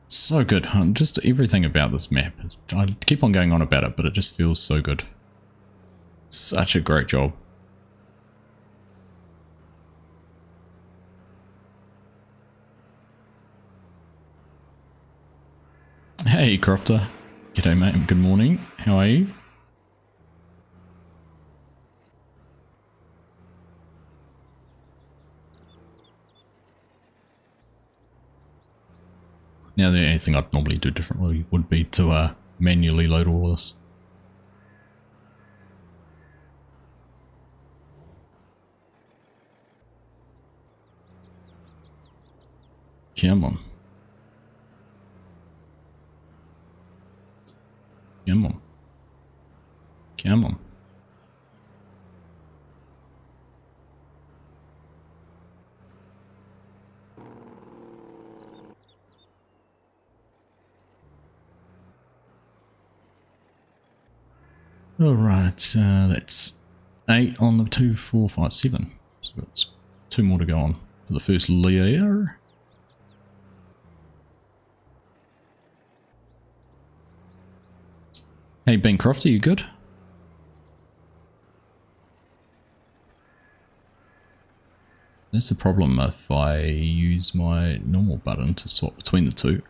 So good. Just everything about this map. I keep on going on about it, but it just feels so good. Such a great job. Hey, Crofter. G'day, mate. Good morning. How are you? Now, the only thing I'd normally do differently would be to manually load all of this. Come on. Come on. Come on. Alright, that's 8 on the 2, 4, 5, 7. So we've got 2 more to go on for the first layer. Hey, Ben Croft, are you good? That's the problem if I use my normal button to swap between the two.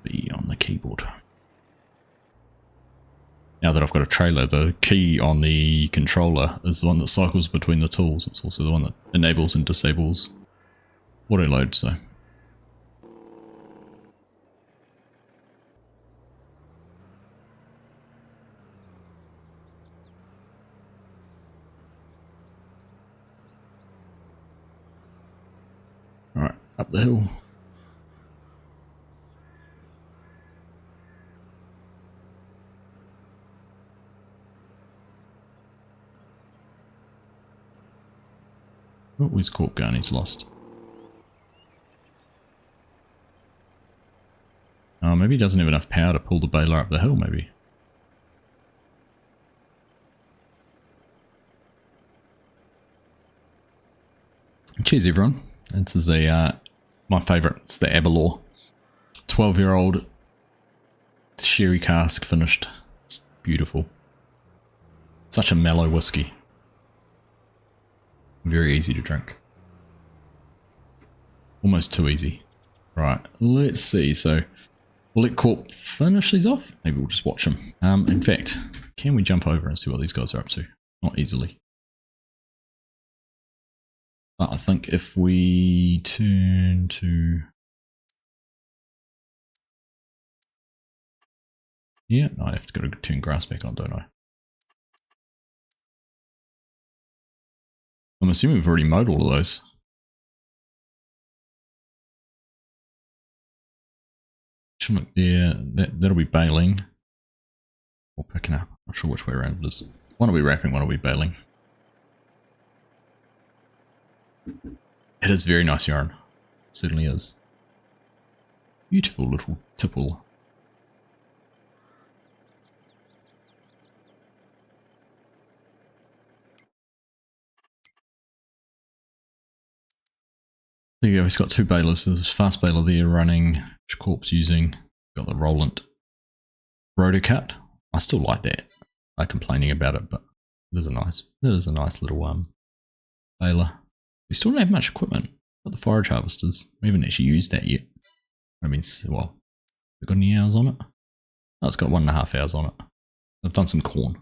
B on the keyboard. Now that I've got a trailer, the key on the controller is the one that cycles between the tools. It's also the one that enables and disables auto load, so. Alright, up the hill. Oh, where's Corp going? He's lost. Oh, maybe he doesn't have enough power to pull the baler up the hill, maybe. Cheers, everyone. This is my favourite. It's the Aberlour. 12-year-old sherry cask finished. It's beautiful. Such a mellow whiskey. Very easy to drink. Almost too easy. Right, let's see. So we'll let Corp finish these off. Maybe we'll just watch them. In fact, can we jump over and see what these guys are up to? Not easily. But I think if we turn to... Yeah, no, I have to turn grass back on, don't I? I'm assuming we've already mowed all of those. Shouldn't, yeah, that'll be baling. Or picking up. Not sure which way around it is. One will be wrapping, one will be baling. It is very nice yarn. It certainly is. Beautiful little tipple. There you go, he's got 2 balers. So there's a fast baler there running, which Corp's using. Got the Roland rotor cut. I still like that. I'm complaining about it, but it is a nice little baler. We still don't have much equipment. Got the forage harvesters. We haven't actually used that yet. I mean, well, it got any hours on it? Oh, it's got 1.5 hours on it. I've done some corn.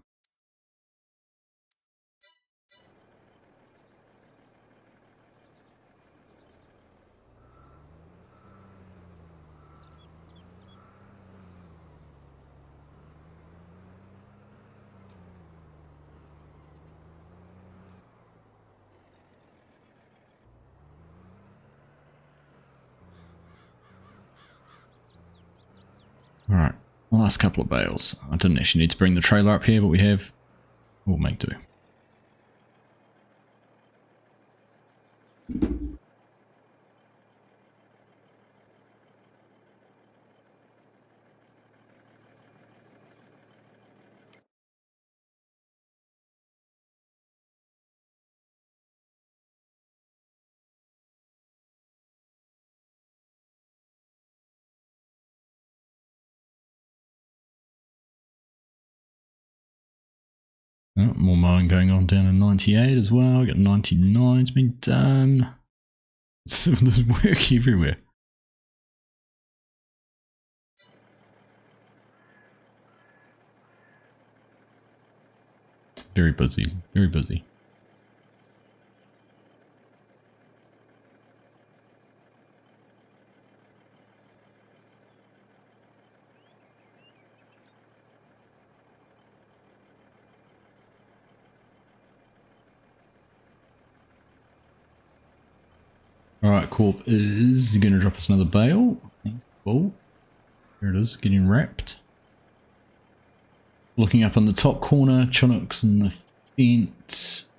Alright, last couple of bales. I didn't actually need to bring the trailer up here, but we have. We'll make do. Oh, more mowing going on down in 98 as well. Got 99's been done. So there's work everywhere. Very busy, very busy. Alright, Corp is going to drop us another bale. Cool. Here it is, getting wrapped. Looking up in the top corner, Chinook's in the fence.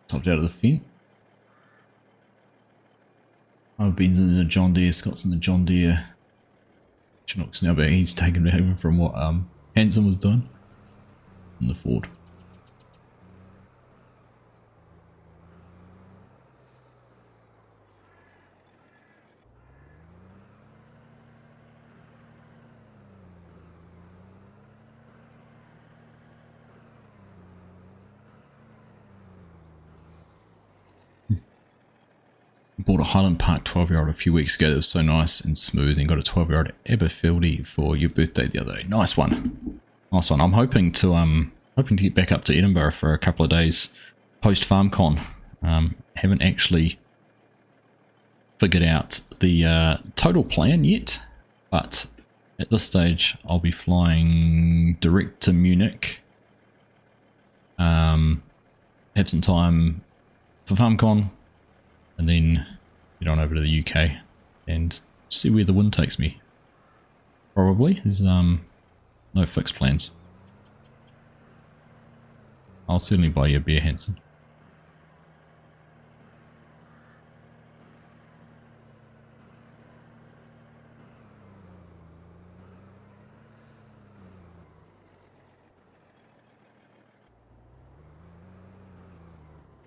Topped out of the fence. I've been in the John Deere, Scott's in the John Deere. Chinook's now back, he's taken over from what Hanson was doing in the Ford. Bought a Highland Park 12-year-old a few weeks ago that was so nice and smooth, and got a 12-year-old Aberfieldy for your birthday the other day. Nice one. Nice one. I'm hoping to get back up to Edinburgh for a couple of days post FarmCon. Haven't actually figured out the total plan yet, but at this stage I'll be flying direct to Munich. Have some time for FarmCon, and then get on over to the UK and see where the wind takes me. Probably. There's no fixed plans. I'll certainly buy you a beer, Hanson.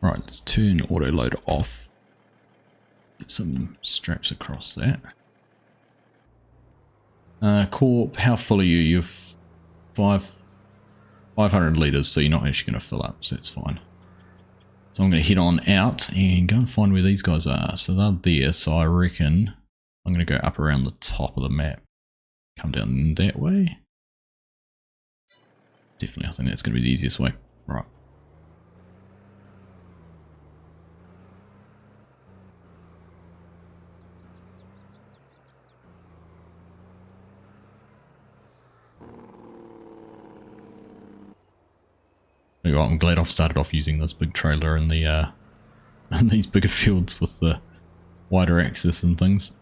Right, let's turn auto load off. Get some straps across that. Corp, how full are you? You're 500 litres, so you're not actually going to fill up, so that's fine. So I'm going to head on out and go and find where these guys are. So they're there, so I reckon I'm going to go up around the top of the map. Come down that way. Definitely, I think that's going to be the easiest way. Right. I'm glad I've started off using this big trailer in the in these bigger fields with the wider access and things.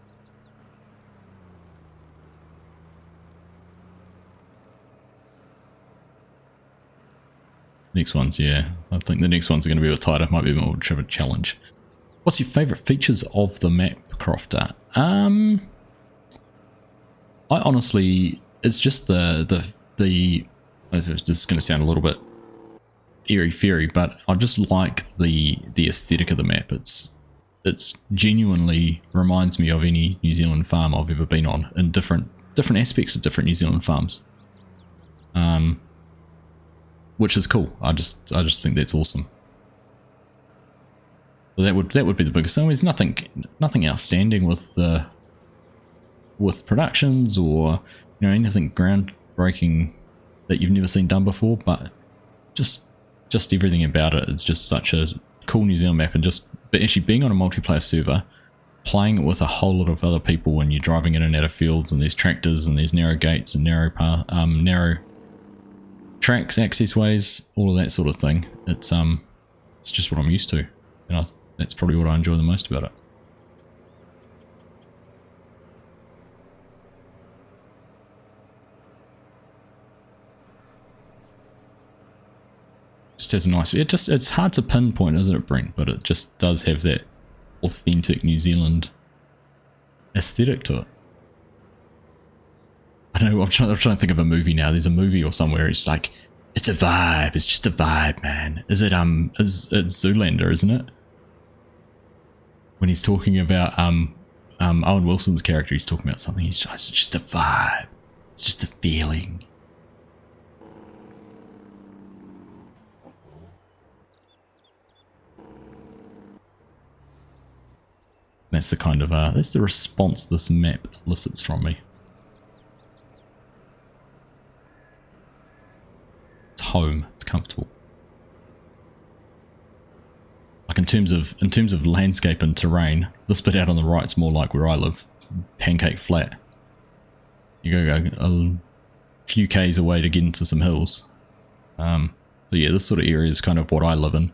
Next ones, yeah. I think the next ones are going to be a bit tighter. Might be a bit more of a challenge. What's your favourite features of the map, Crofter? I honestly, it's just the. This is going to sound a little bit airy-fairy, but I just like the aesthetic of the map. It's genuinely reminds me of any New Zealand farm I've ever been on, in different aspects of different New Zealand farms, which is cool. I just think that's awesome. So that would be the biggest thing. There's nothing outstanding with productions or anything groundbreaking that you've never seen done before, but just everything about it. It's just such a cool New Zealand map, and just actually being on a multiplayer server, playing it with a whole lot of other people, when you're driving in and out of fields, and there's tractors, and there's narrow gates and narrow tracks, access ways, all of that sort of thing. It's just what I'm used to, and that's probably what I enjoy the most about it. Just has a nice, it's hard to pinpoint, isn't it, Brent? But it just does have that authentic New Zealand aesthetic to it. I don't know, I'm trying to think of a movie now. There's a movie or somewhere, it's like, it's a vibe, it's just a vibe, man. Is it it's Zoolander, isn't it? When he's talking about Owen Wilson's character, he's talking about something, it's just a vibe. It's just a feeling. That's the kind of that's the response this map elicits from me. It's home. It's comfortable. Like in terms of landscape and terrain, this bit out on the right's more like where I live. It's pancake flat. You go a few k's away to get into some hills. So yeah, this sort of area is kind of what I live in.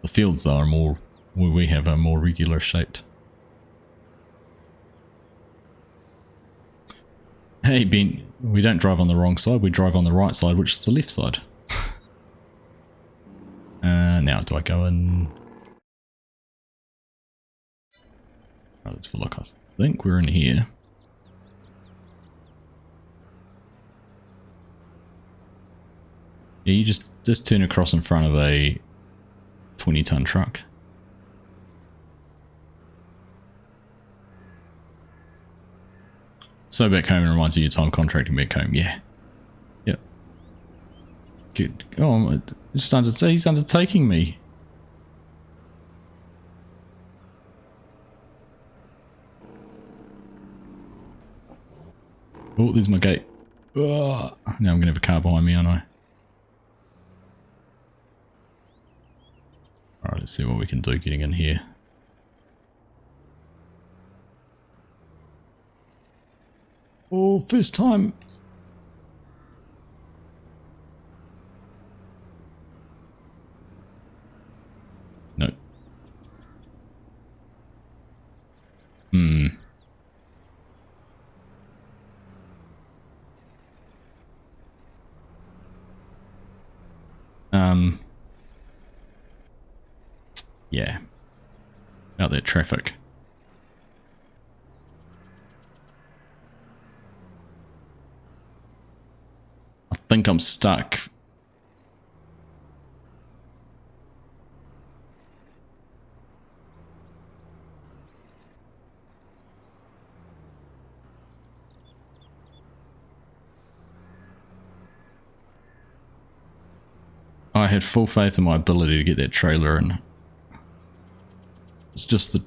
The fields are more where we have a more regular shaped. Hey Ben, we don't drive on the wrong side, we drive on the right side, which is the left side. Now do I go in? Right, let's have a look. I think we're in here. Yeah, you just turn across in front of a 20-ton truck. So back home reminds you of your time contracting back home. Yeah. Yep. Good. Oh, he's undertaking me. Oh, there's my gate. Ugh. Now I'm going to have a car behind me, aren't I? Alright, let's see what we can do getting in here. Oh, first time. No. Yeah. Out there, traffic. I think I'm stuck. I had full faith in my ability to get that trailer in. It's just the...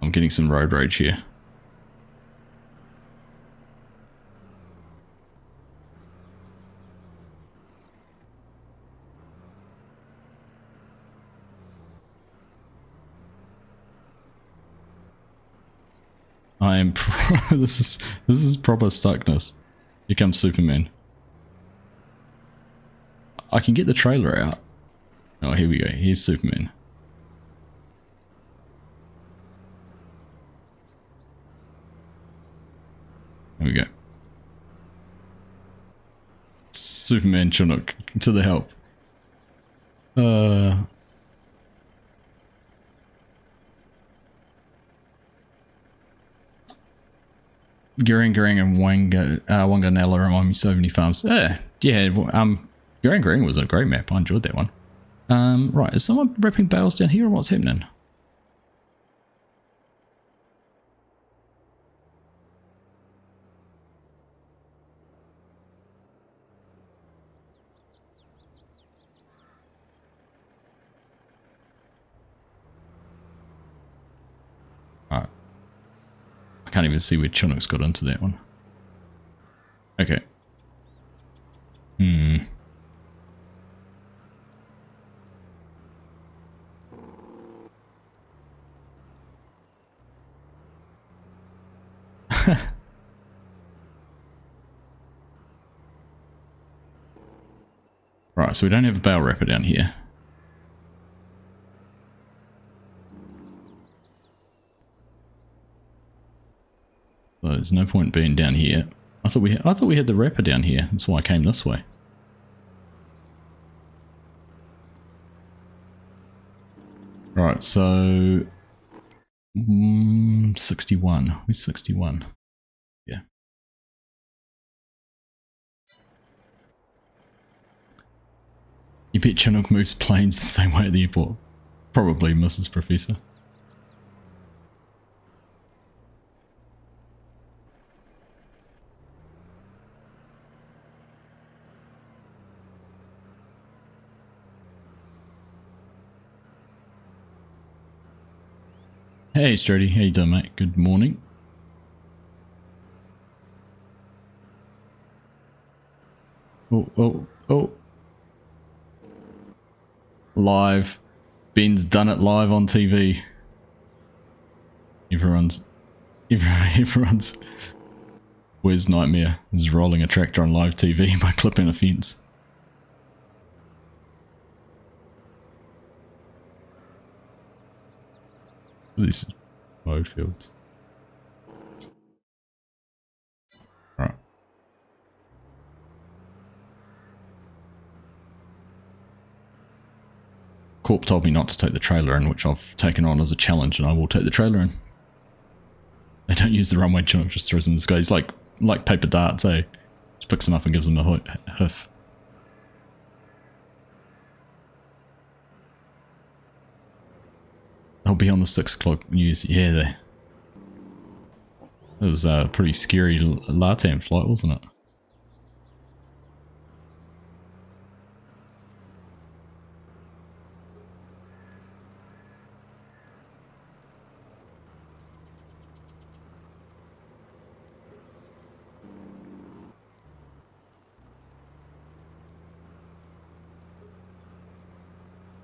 I'm getting some road rage here. I am this is proper stuckness. Here comes Superman. I can get the trailer out. Oh, here we go. Here's Superman. There we go. Superman Chinook to the help. Garang and Wanganella remind me so many farms. Yeah, Garang was a great map. I enjoyed that one. Right, is someone ripping bales down here or what's happening? Alright. I can't even see where Chinook's got into that one. Okay. Right, so we don't have a bale wrapper down here. So there's no point being down here. I thought we had the wrapper down here. That's why I came this way. Right, so 61. Where's 61? Yeah. You bet Chinook moves planes the same way at the airport. Probably, Mrs. Professor. Hey Sturdy, how you doing mate? Good morning. Oh. Live. Ben's done it live on TV. Everyone's worst nightmare is rolling a tractor on live TV by clipping a fence. This is mowed fields. Right. Corp told me not to take the trailer in, which I've taken on as a challenge, and I will take the trailer in. They don't use the runway chinook, just throws them in the sky. He's like paper darts, eh? Just picks them up and gives them a hoof. They'll be on the 6 o'clock news. Yeah, it was a pretty scary LATAM flight, wasn't it?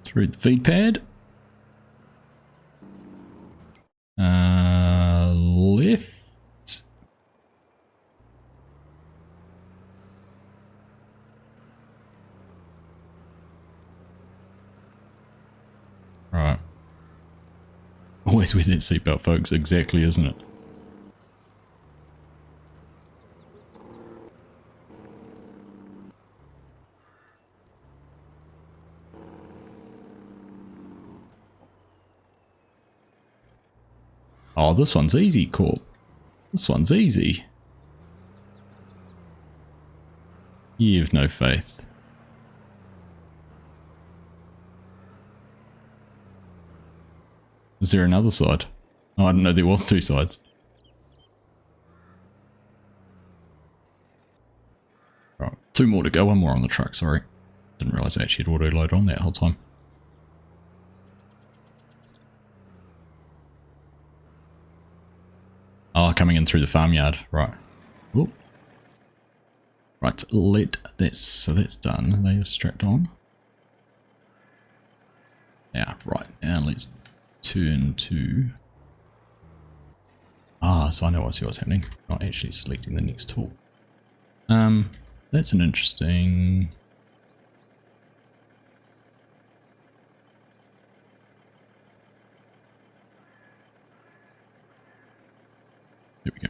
Through the feed pad. Left. Right. Always with that seatbelt, folks. Exactly, isn't it? Oh, this one's easy, Corp. This one's easy. You have no faith. Is there another side? Oh, I didn't know there was 2 sides. Right, 2 more to go. 1 more on the truck, sorry. Didn't realise I actually had auto load on that whole time. Oh, coming in through the farmyard. Right. Oop. Right, so that's done. They are strapped on. Yeah, right. Now let's turn to... so I know what's happening. Not actually selecting the next tool. That's an interesting... Here we go.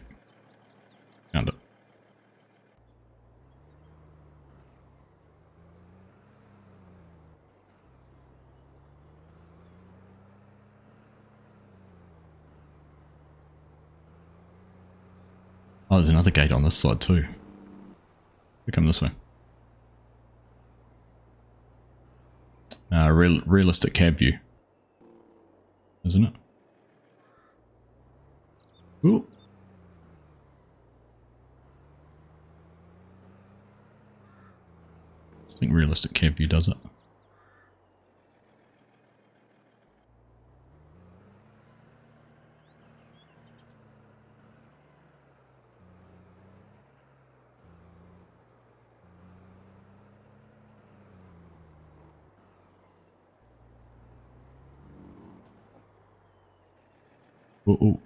Found it. Oh, there's another gate on this side too. We come this way. Realistic cab view, isn't it? Ooh. I think realistic cab view does it. Oh.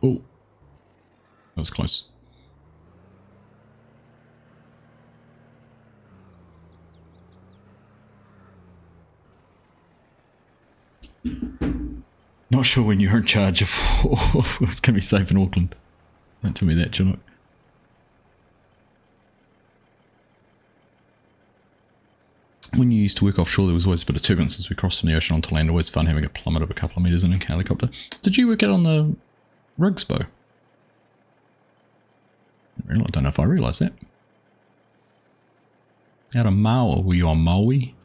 That was close. Not sure when you're in charge of what's going to be safe in Auckland. Don't tell me that, Chinook. When you used to work offshore, there was always a bit of turbulence as we crossed from the ocean onto land. Always fun having a plummet of a couple of metres in a helicopter. Did you work out on the Rigsbow? I don't know if I realised that. Out of Maui, were you on Maui?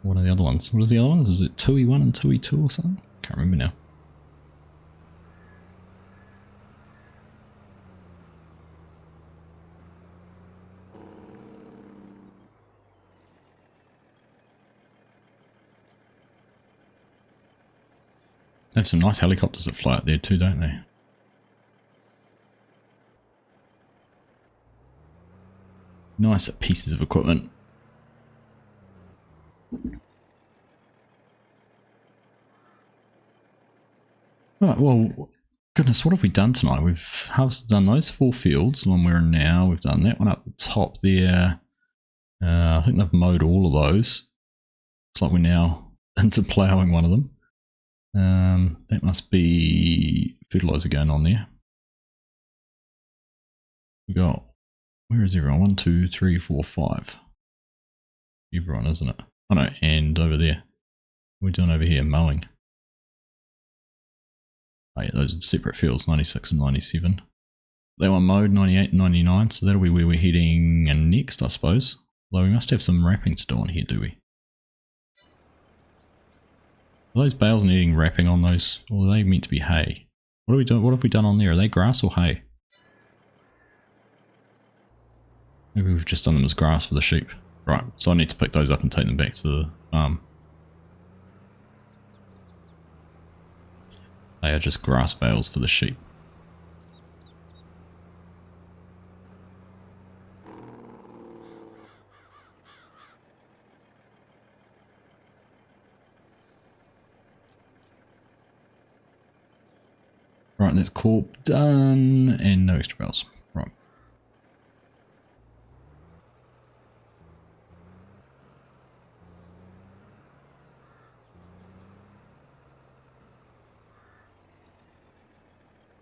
What are the other ones? What is the other ones? Is it Tui 1 and Tui 2 or something? Can't remember now. They have some nice helicopters that fly out there too, don't they? Nice pieces of equipment. Right, well, goodness, what have we done tonight? We've done those 4 fields, the one we're in now. We've done that one up the top there. I think they've mowed all of those. Looks like we're now into ploughing one of them. That must be fertilizer going on there. We got, where is everyone? 1, 2, 3, 4, 5. Everyone, isn't it? Oh no, and over there. What are we doing over here? Mowing. Oh yeah, those are separate fields, 96 and 97. That one mowed, 98 and 99, so that'll be where we're heading next, I suppose. Although we must have some wrapping to do on here, do we? Are those bales needing wrapping on those, or are they meant to be hay? What are we doing? What have we done on there? Are they grass or hay? Maybe we've just done them as grass for the sheep. Right, so I need to pick those up and take them back to the farm. They are just grass bales for the sheep. Right, that's corp done, and no extra bales. Right.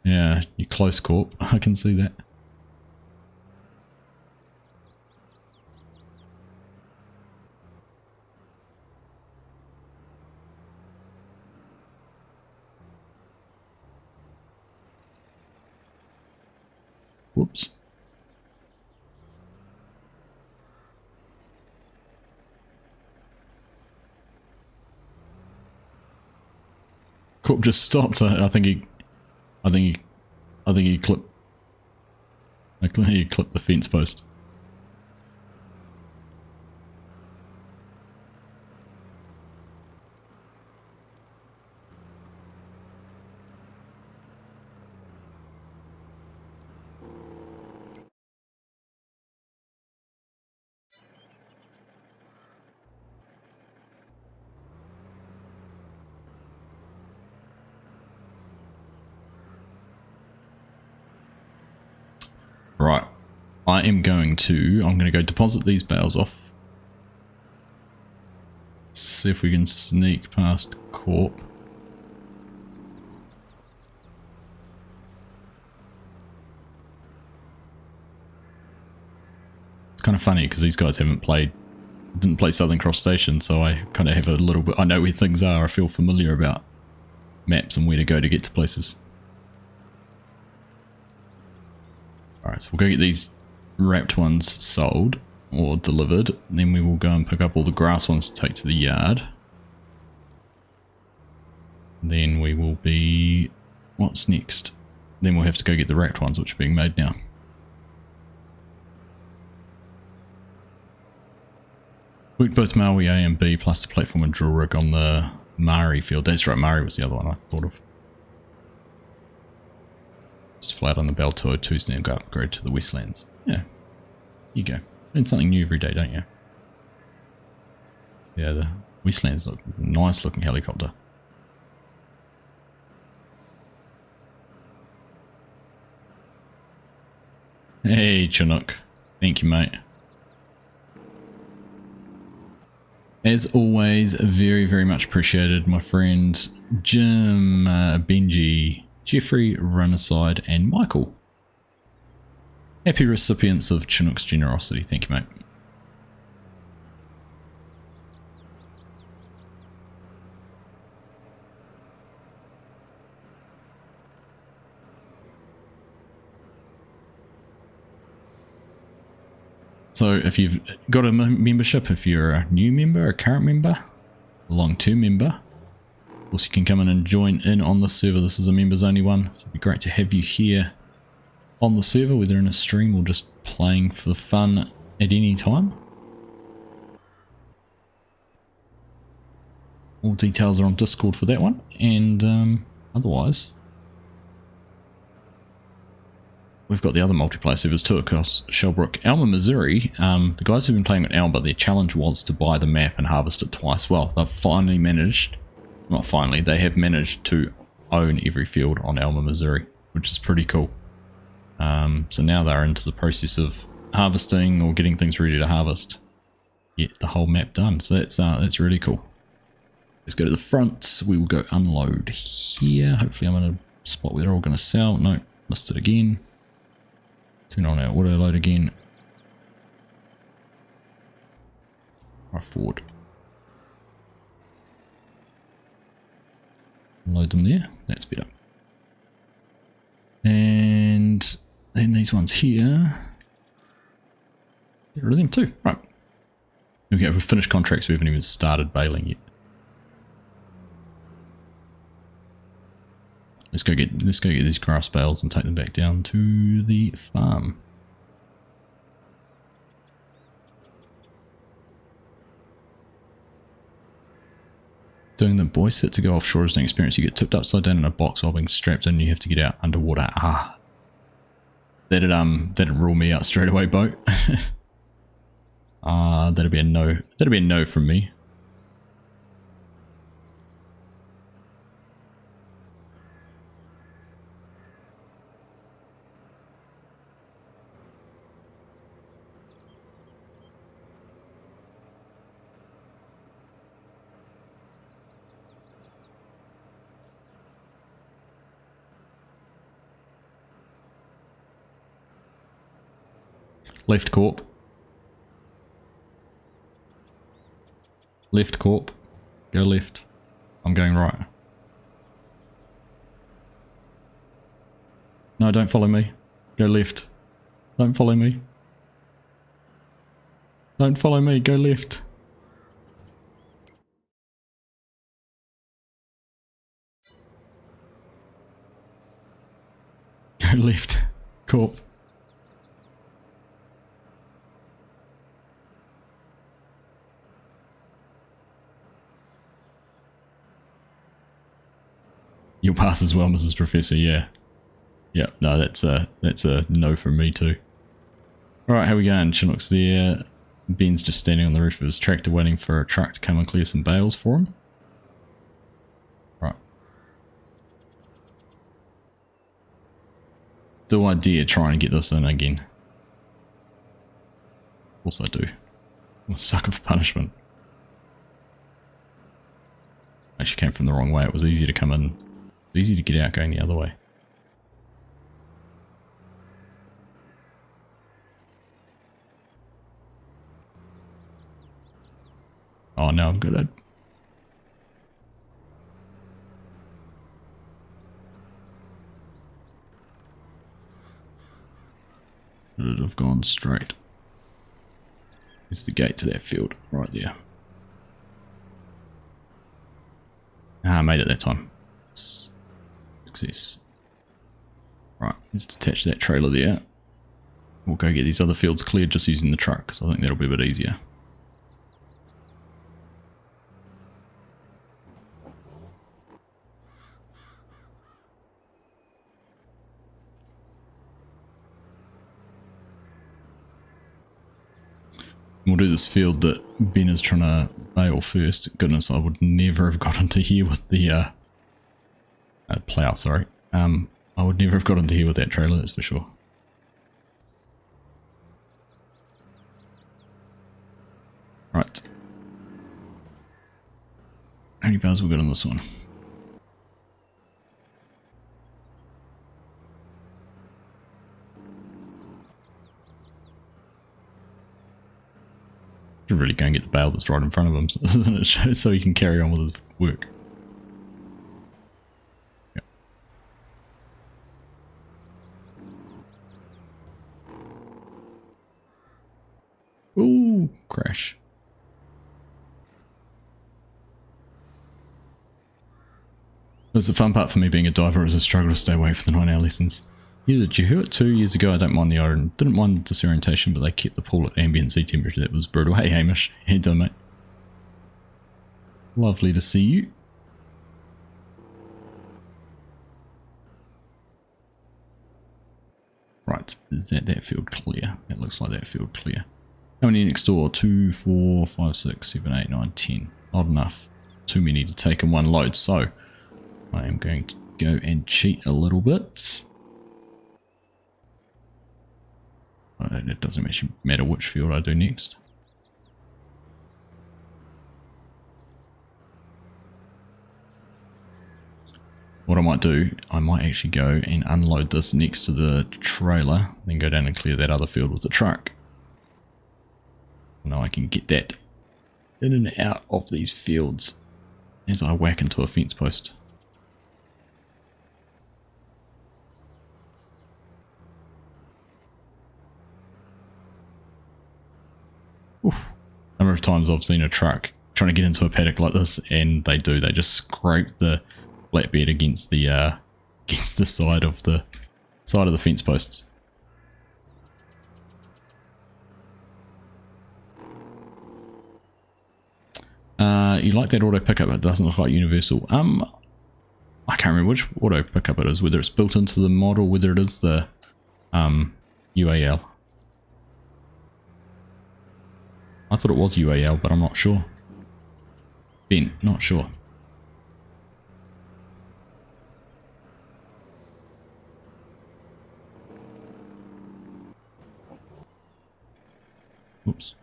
Yeah, you're close, corp. I can see that. Whoops. Corp just stopped. I think he clipped. He clipped the fence post. Right, I'm going to go deposit these bales off. See if we can sneak past corp. It's kind of funny because these guys didn't play Southern Cross Station, so I kind of have a little bit, I know where things are, I feel familiar about maps and where to go to get to places. Alright, so we'll go get these wrapped ones sold or delivered, and then we will go and pick up all the grass ones to take to the yard. Then we will be... what's next? Then we'll have to go get the wrapped ones, which are being made now. Worked both Maui A and B plus the platform and drill rig on the Mari field. That's right, Mari was the other one I thought of. Just flat on the Bell 202s and then go upgrade to the Westlands. Yeah, you go. Learn something new every day, don't you? Yeah, the Westlands look nice looking helicopter. Hey Chinook, thank you mate. As always, very, very much appreciated, my friends Jim, Benji, Jeffrey, Runnaside, and Michael. Happy recipients of Chinook's generosity. Thank you, mate. So if you've got a membership, if you're a new member, a current member, a long-term member, of course you can come in and join in on the server. This is a members only one, so it'd be great to have you here on the server, whether in a stream or just playing for fun at any time. All details are on Discord for that one, and otherwise we've got the other multiplayer servers too across Shellbrook. Alma, Missouri, the guys who've been playing with Alma, their challenge was to buy the map and harvest it twice. Well, they've finally managed, not finally, they have managed to own every field on Alma, Missouri, which is pretty cool. So now they're into the process of harvesting or getting things ready to harvest. Get the whole map done, so that's really cool. Let's go to the front. We will go unload here. Hopefully I'm in a spot where they're all going to sell. No, missed it again. Turn on our auto load again. Right forward. Load them there. That's better. And then these ones here. Get rid of them too. Right. Okay, we've finished contracts. We haven't even started baling yet. Let's go get these grass bales and take them back down to the farm. Doing the boy set to go offshore is an experience. You get tipped upside down in a box while being strapped in and you have to get out underwater. Ah. That'd rule me out straight away, boat. That'd be a no. That'd be a no from me. Left corp. Left corp. Go left. I'm going right. No, don't follow me. Go left. Don't follow me. Don't follow me. Go left. Go left. Corp. You'll pass as well, Mrs. Professor, yeah. Yeah, no, that's a no from me too. Alright, how we going? Chinook's there. Ben's just standing on the roof of his tractor waiting for a truck to come and clear some bales for him. Right. Do I dare try and get this in again? Of course I do. I'm a sucker for punishment. Actually came from the wrong way. It was easier to come in. Easy to get out going the other way. Oh, now I'm good. Should have gone straight. It's the gate to that field right there. Ah, I made it that time. Success. Right, let's detach that trailer there. We'll go get these other fields cleared just using the truck, because I think that'll be a bit easier. We'll do this field that Ben is trying to bale first. Goodness, I would never have got into here with the plow, sorry. I would never have got into here with that trailer, that's for sure. Right. How many bales we got on this one? Should really go and get the bale that's right in front of him, isn't it? So he can carry on with his work. Yep. Ooh, crash. That's the fun part for me being a diver, is a struggle to stay away from the 9-hour lessons. Yeah, did you hear it 2 years ago? I don't mind the iron. Didn't mind disorientation, but they kept the pool at ambient sea temperature. That was brutal. Hey Hamish, how you doing, mate? Lovely to see you. Right, is that field clear? It looks like that field clear. How many next door? 2, 4, 5, 6, 7, 8, 9, 10. Not enough. Too many to take in one load, so I am going to go and cheat a little bit. It doesn't actually matter which field I do next. What I might do, I might actually go and unload this next to the trailer, then go down and clear that other field with the truck. Now I can get that in and out of these fields as I whack into a fence post. Oof. Number of times I've seen a truck trying to get into a paddock like this, and they just scrape the flatbed against the side of the fence posts. You like that auto pickup? It doesn't look like universal. I can't remember which auto pickup it is, whether it's built into the mod or whether it is the UAL. I thought it was UAL, but I'm not sure. Ben, not sure. Oops.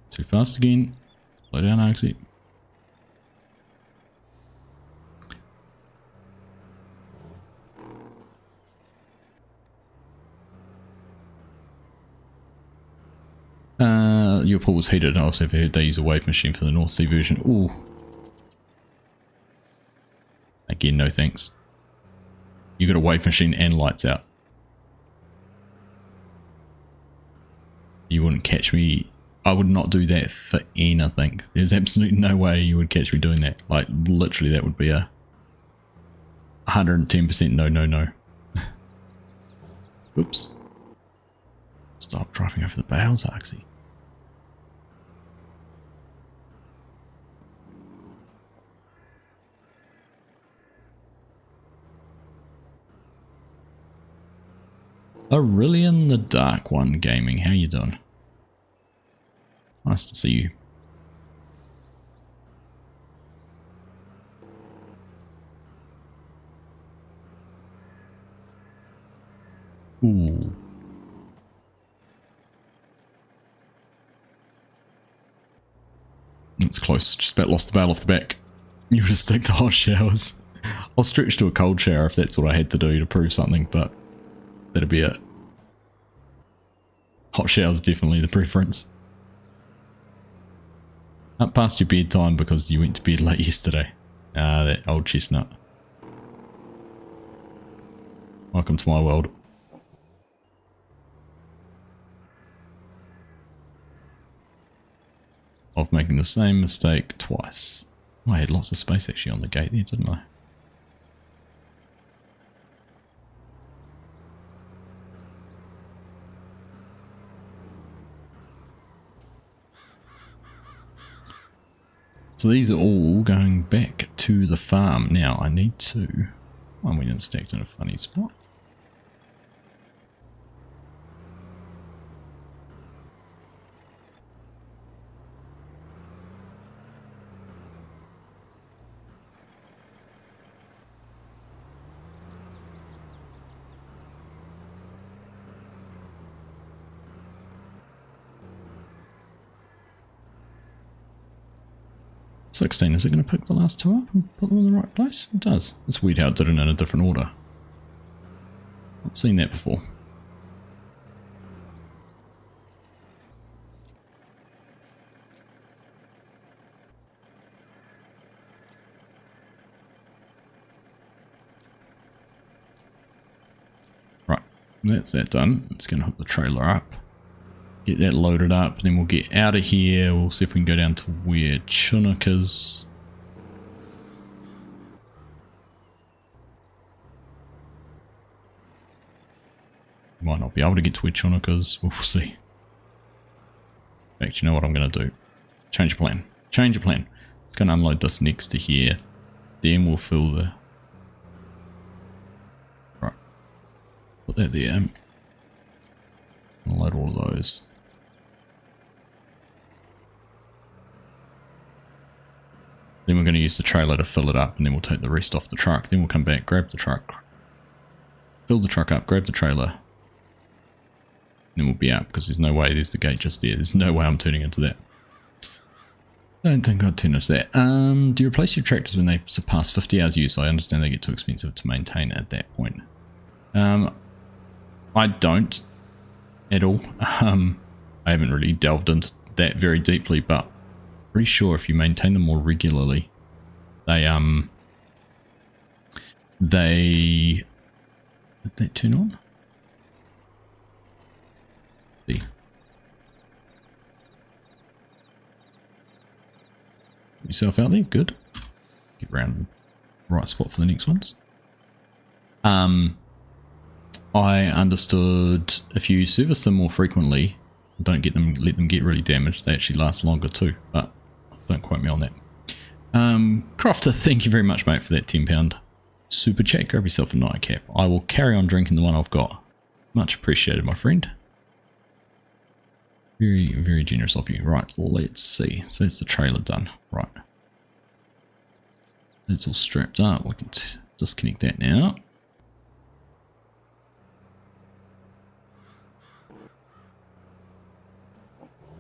Too fast again. Slow down, Argsy. Your pool was heated. I also have heard they use a wave machine for the North Sea version. Ooh. Again, no thanks. You got a wave machine and lights out. You wouldn't catch me. I would not do that for anything. There's absolutely no way you would catch me doing that. Like, literally, that would be a 110% no. Oops. Stop driving over the bales, Argsy. Aurelian the Dark One Gaming, how you doing? Nice to see you. Ooh. It's close, just about lost the bale off the back. You would have stick to hot showers. I'll stretch to a cold shower if that's what I had to do to prove something, but that'd be it. Hot shower's definitely the preference. Up past your bedtime because you went to bed late yesterday. Ah, that old chestnut. Welcome to my world. Of making the same mistake twice. Oh, I had lots of space actually on the gate there, didn't I? So these are all going back to the farm. Now I need to... Oh, we didn't stack in a funny spot. $16, is it going to pick the last two up and put them in the right place? It does. It's weird how it did it in a different order. Not seen that before. Right, that's that done. It's going to hook the trailer up. Get that loaded up, then we'll get out of here. We'll see if we can go down to where Chinook is. Might not be able to get to where Chinook is. We'll see. In fact, you know what I'm going to do? Change plan. Change of plan. It's going to unload this next to here. Then we'll fill the... Right. Put that there. Unload all of those. Then we're going to use the trailer to fill it up, and then we'll take the rest off the truck. Then we'll come back, grab the truck, fill the truck up, grab the trailer, and then we'll be out, because there's no way, there's the gate just there. There's no way I'm turning into that. I don't think I'd turn into that. Do you replace your tractors when they surpass 50 hours use? I understand they get too expensive to maintain at that point. I don't at all. I haven't really delved into that very deeply, but pretty sure if you maintain them more regularly, they did that turn on? See. Yourself out there, good. Get around the right spot for the next ones. I understood if you service them more frequently, don't get them, let them get really damaged, they actually last longer too, but don't quote me on that. Crofter, thank you very much, mate, for that £10 super chat. Grab yourself a nightcap. I will carry on drinking the one I've got. Much appreciated, my friend. Very, very generous of you. Right, let's see. So that's the trailer done. Right. That's all strapped up. We can disconnect that now.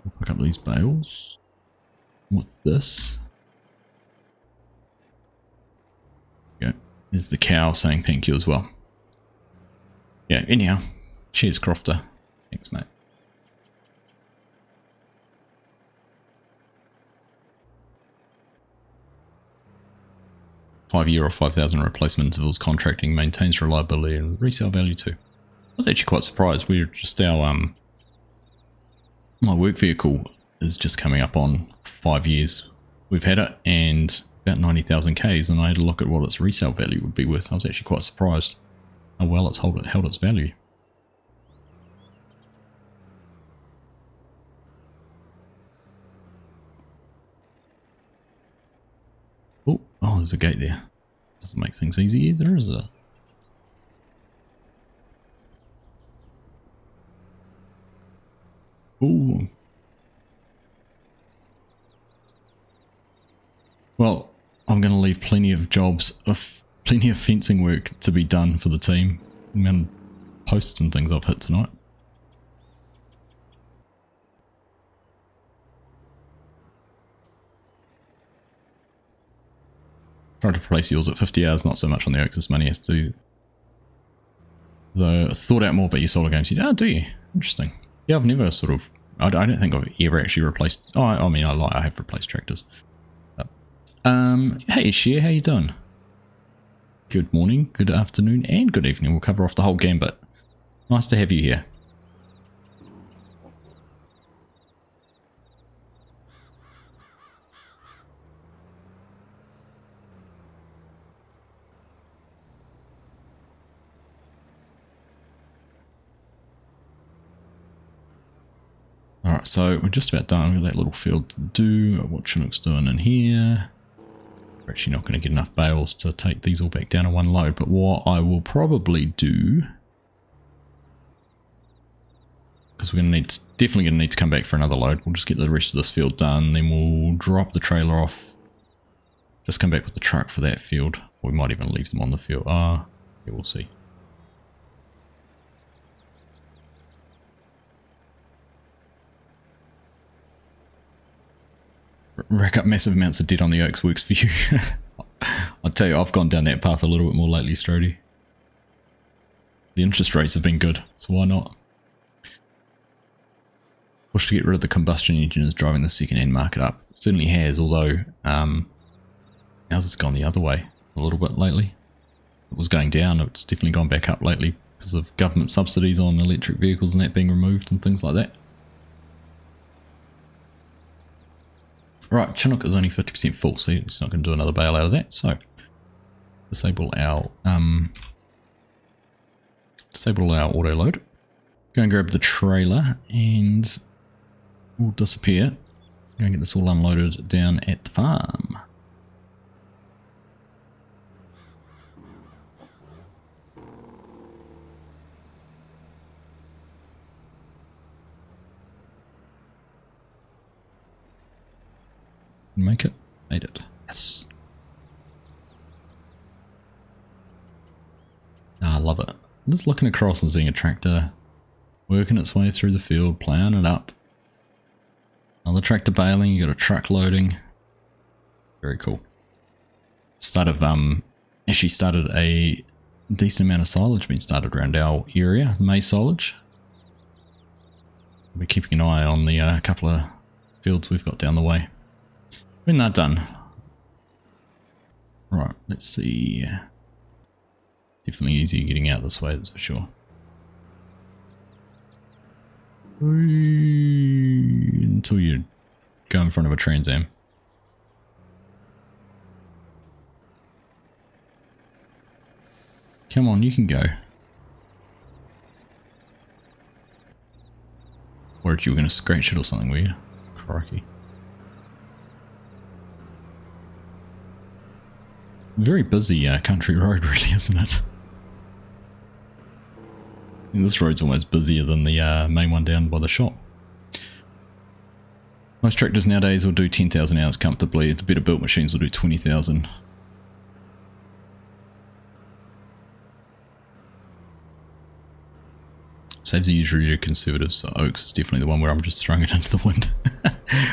We'll pick up these bales with this. There we go. There's the cow saying thank you as well. Yeah, anyhow. Cheers, Crofter. Thanks, mate. Five-year or 5,000 replacement intervals contracting maintains reliability and resale value too. I was actually quite surprised. We're just my work vehicle is just coming up on 5 years. We've had it and about 90,000 Ks, and I had to look at what its resale value would be worth. I was actually quite surprised how well it's held its value. Oh, there's a gate there. Doesn't make things easy either, is it? Ooh. Well, I'm going to leave plenty of plenty of fencing work to be done for the team. The amount of posts and things I've hit tonight. Tried to replace yours at 50 hours, not so much on the Oaks as money has to. Though, thought out more about your solar games. Oh, do you? Interesting. Yeah, I've never sort of... I don't think I've ever actually replaced... Oh, I mean, I lie. I have replaced tractors. Hey, Sheer, how you doing? Good morning, good afternoon, and good evening. We'll cover off the whole gambit. Nice to have you here. Alright, so we're just about done with that little field to do. What Chinook's doing in here. We're actually not going to get enough bales to take these all back down in one load, but what I will probably do, because we're going to need, definitely going to need to come back for another load. We'll just get the rest of this field done, then we'll drop the trailer off. Just come back with the truck for that field. We might even leave them on the field. Yeah, we'll see. Rack up massive amounts of debt on the Oaks works for you. I'll tell you, I've gone down that path a little bit more lately, Strody. The interest rates have been good, so why not? Push to get rid of the combustion engine is driving the second-hand market up. It certainly has, although ours has gone the other way a little bit lately. It was going down, it's definitely gone back up lately because of government subsidies on electric vehicles and that being removed and things like that. Right, Chinook is only 50% full, so it's not going to do another bale out of that. So disable our auto load. Go and grab the trailer, and we'll disappear. Go and get this all unloaded down at the farm. Make it. Made it. Yes. Ah, I love it. Just looking across and seeing a tractor working its way through the field, ploughing it up. Another tractor baling, you got a truck loading. Very cool. Actually started a decent amount of silage being started around our area, maize silage. We're keeping an eye on the couple of fields we've got down the way. When they're done. Right, let's see. Definitely easier getting out this way, that's for sure. Until you go in front of a Trans Am. Come on, you can go. Or you were going to scratch it or something, were you? Crikey. Very busy country road, really, isn't it? This road's almost busier than the main one down by the shop. Most tractors nowadays will do 10,000 hours comfortably. The better built machines will do 20,000. Saves the usually conservatives, so Oaks is definitely the one where I'm just throwing it into the wind.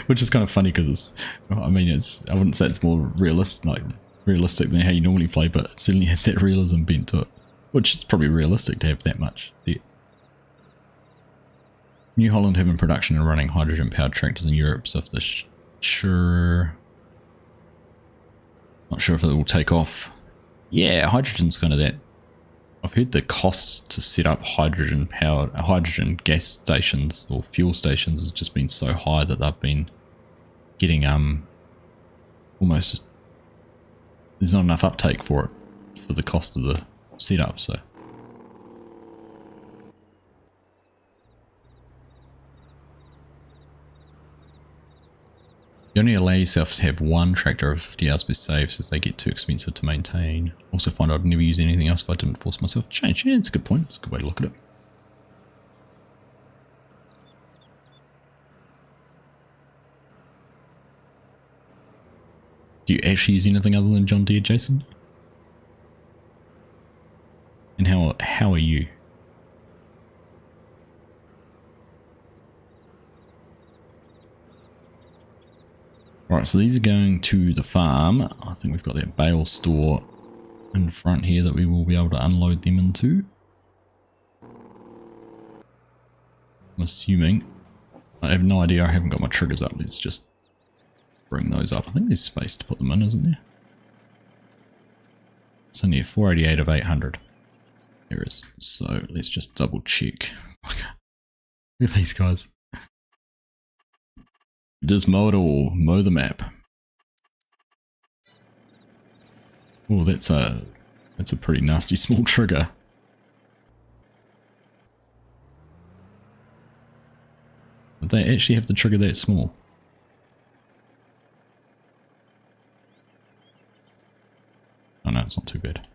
Which is kind of funny because it's, I mean, I wouldn't say it's more realistic than how you normally play, but it certainly has that realism bent to it. Which is probably realistic to have that much there. New Holland have in production and running hydrogen powered tractors in Europe, so if this not sure if it will take off. Yeah, hydrogen's kind of that. I've heard the costs to set up hydrogen gas stations or fuel stations has just been so high that they've been getting almost, there's not enough uptake for it for the cost of the setup, so. You only allow yourself to have one tractor over 50 hours per save, since they get too expensive to maintain. Also find I'd never use anything else if I didn't force myself to change. Yeah, it's a good point. It's a good way to look at it. Do you actually use anything other than John Deere, Jason? And how are you? Right, so these are going to the farm. I think we've got that bale store in front here that we will be able to unload them into. I'm assuming. I have no idea, I haven't got my triggers up. Let's just bring those up. I think there's space to put them in, isn't there? It's only a 488 of 800. There is. So let's just double check. Look at these guys. Just mow it all. Mow the map. Oh, that's a pretty nasty small trigger. Did they actually have the trigger that small? Oh no, it's not too bad.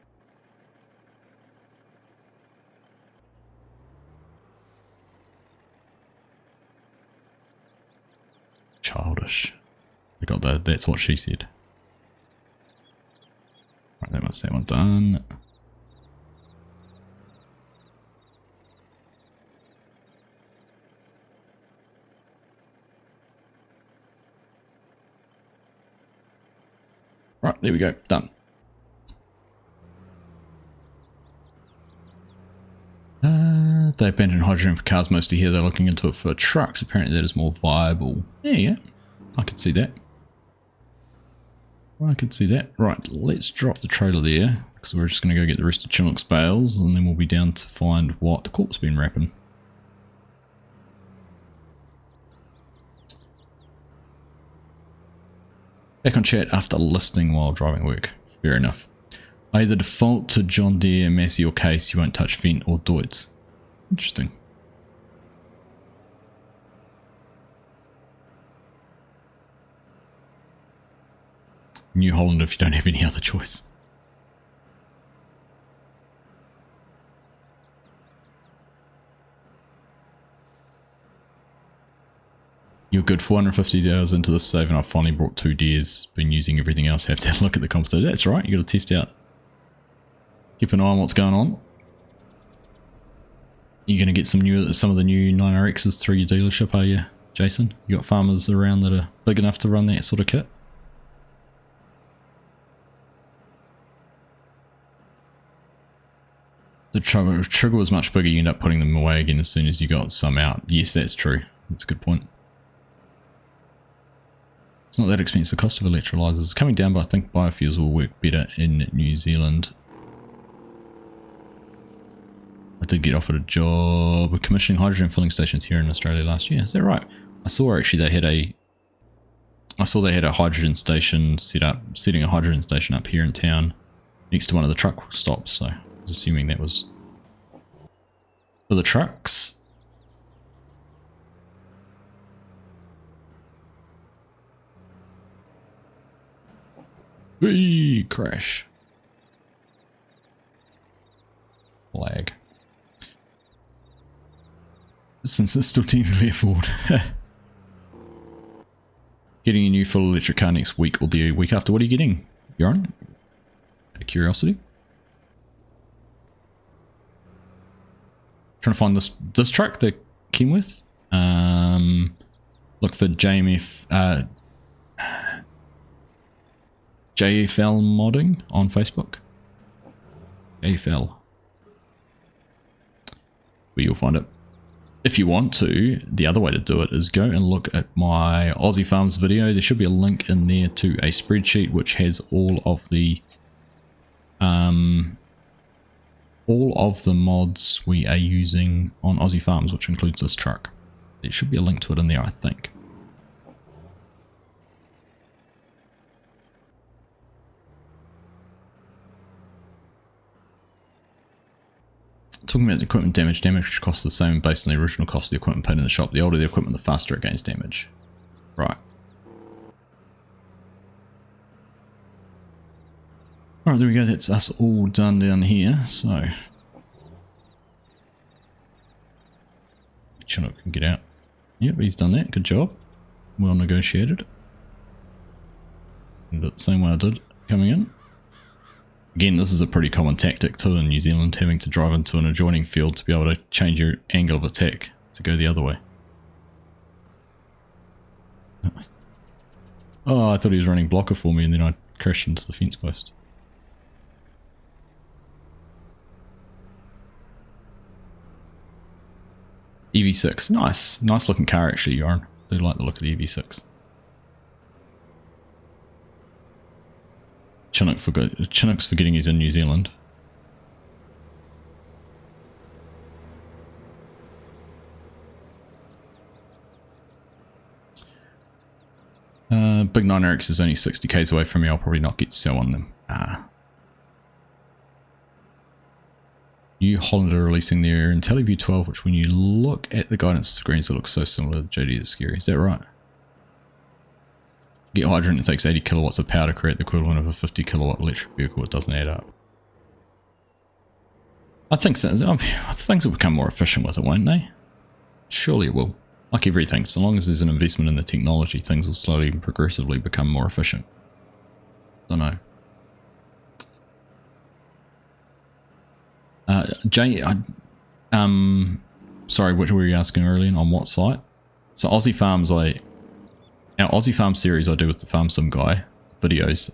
Childish. We got that. That's what she said. Right, that was that one done. Right, there we go. Done. They abandoned hydrogen for cars mostly here. They're looking into it for trucks. Apparently that is more viable. Yeah, I could see that. I could see that. Right, let's drop the trailer there, because we're just going to go get the rest of Chinook's bales, and then we'll be down to find what the corp's been wrapping. Back on chat after listing while driving work. Fair enough. I either default to John Deere, Massey or Case. You won't touch Fendt or Deutz. Interesting. New Holland if you don't have any other choice. You're good 450 hours into this save and I've finally brought 2 deers. Been using everything else. Have to have a look at the competitor. That's right, you got to test out. Keep an eye on what's going on. You're going to get some of the new 9RXs through your dealership, are you, Jason? You got farmers around that are big enough to run that sort of kit? The trigger was much bigger, you end up putting them away again as soon as you got some out. Yes, that's true. That's a good point. It's not that expensive. The cost of electrolyzers is coming down, but I think biofuels will work better in New Zealand. I did get offered a job of commissioning hydrogen filling stations here in Australia last year. Is that right? I saw actually they had a hydrogen station setting a hydrogen station up here in town next to one of the truck stops, so I was assuming that was for the trucks. Hey, crash. Lag. Since it's still technically a Ford. Getting a new full electric car next week or the week after. What are you getting, Bjorn? Out of curiosity. Trying to find this truck that came with. Look for JFL modding on Facebook. JFL. Where you'll find it. If you want to, the other way to do it is go and look at my Aussie Farms video. There should be a link in there to a spreadsheet which has all of the mods we are using on Aussie Farms, which includes this truck. There should be a link to it in there, I think. Talking about the equipment damage costs the same based on the original cost of the equipment paid in the shop. The older the equipment, the faster it gains damage. Right. Alright, there we go. That's us all done down here. So, Chinook can get out. Yep, he's done that. Good job. Well negotiated. And do it the same way I did coming in. Again, this is a pretty common tactic too in New Zealand, having to drive into an adjoining field to be able to change your angle of attack to go the other way. Oh, I thought he was running blocker for me and then I crashed into the fence post. EV6, nice. Nice looking car actually, Yarn. I do like the look of the EV6. Chinook's forgetting he's in New Zealand. Big 9RX is only 60 k's away from me. I'll probably not get to sell on them. New Holland are releasing their IntelliView 12, which when you look at the guidance screens, it looks so similar to JD. It's scary. Is that right? Get hydrogen, it takes 80 kilowatts of power to create the equivalent of a 50 kilowatt electric vehicle. It doesn't add up. I think so. Things will become more efficient with it, won't they? Surely it will. Like everything, so long as there's an investment in the technology, things will slowly and progressively become more efficient. Don't know. Jay, sorry, which were you asking earlier? On what site? So Aussie Farms, our Aussie Farm series I do with the Farm Sim guy videos.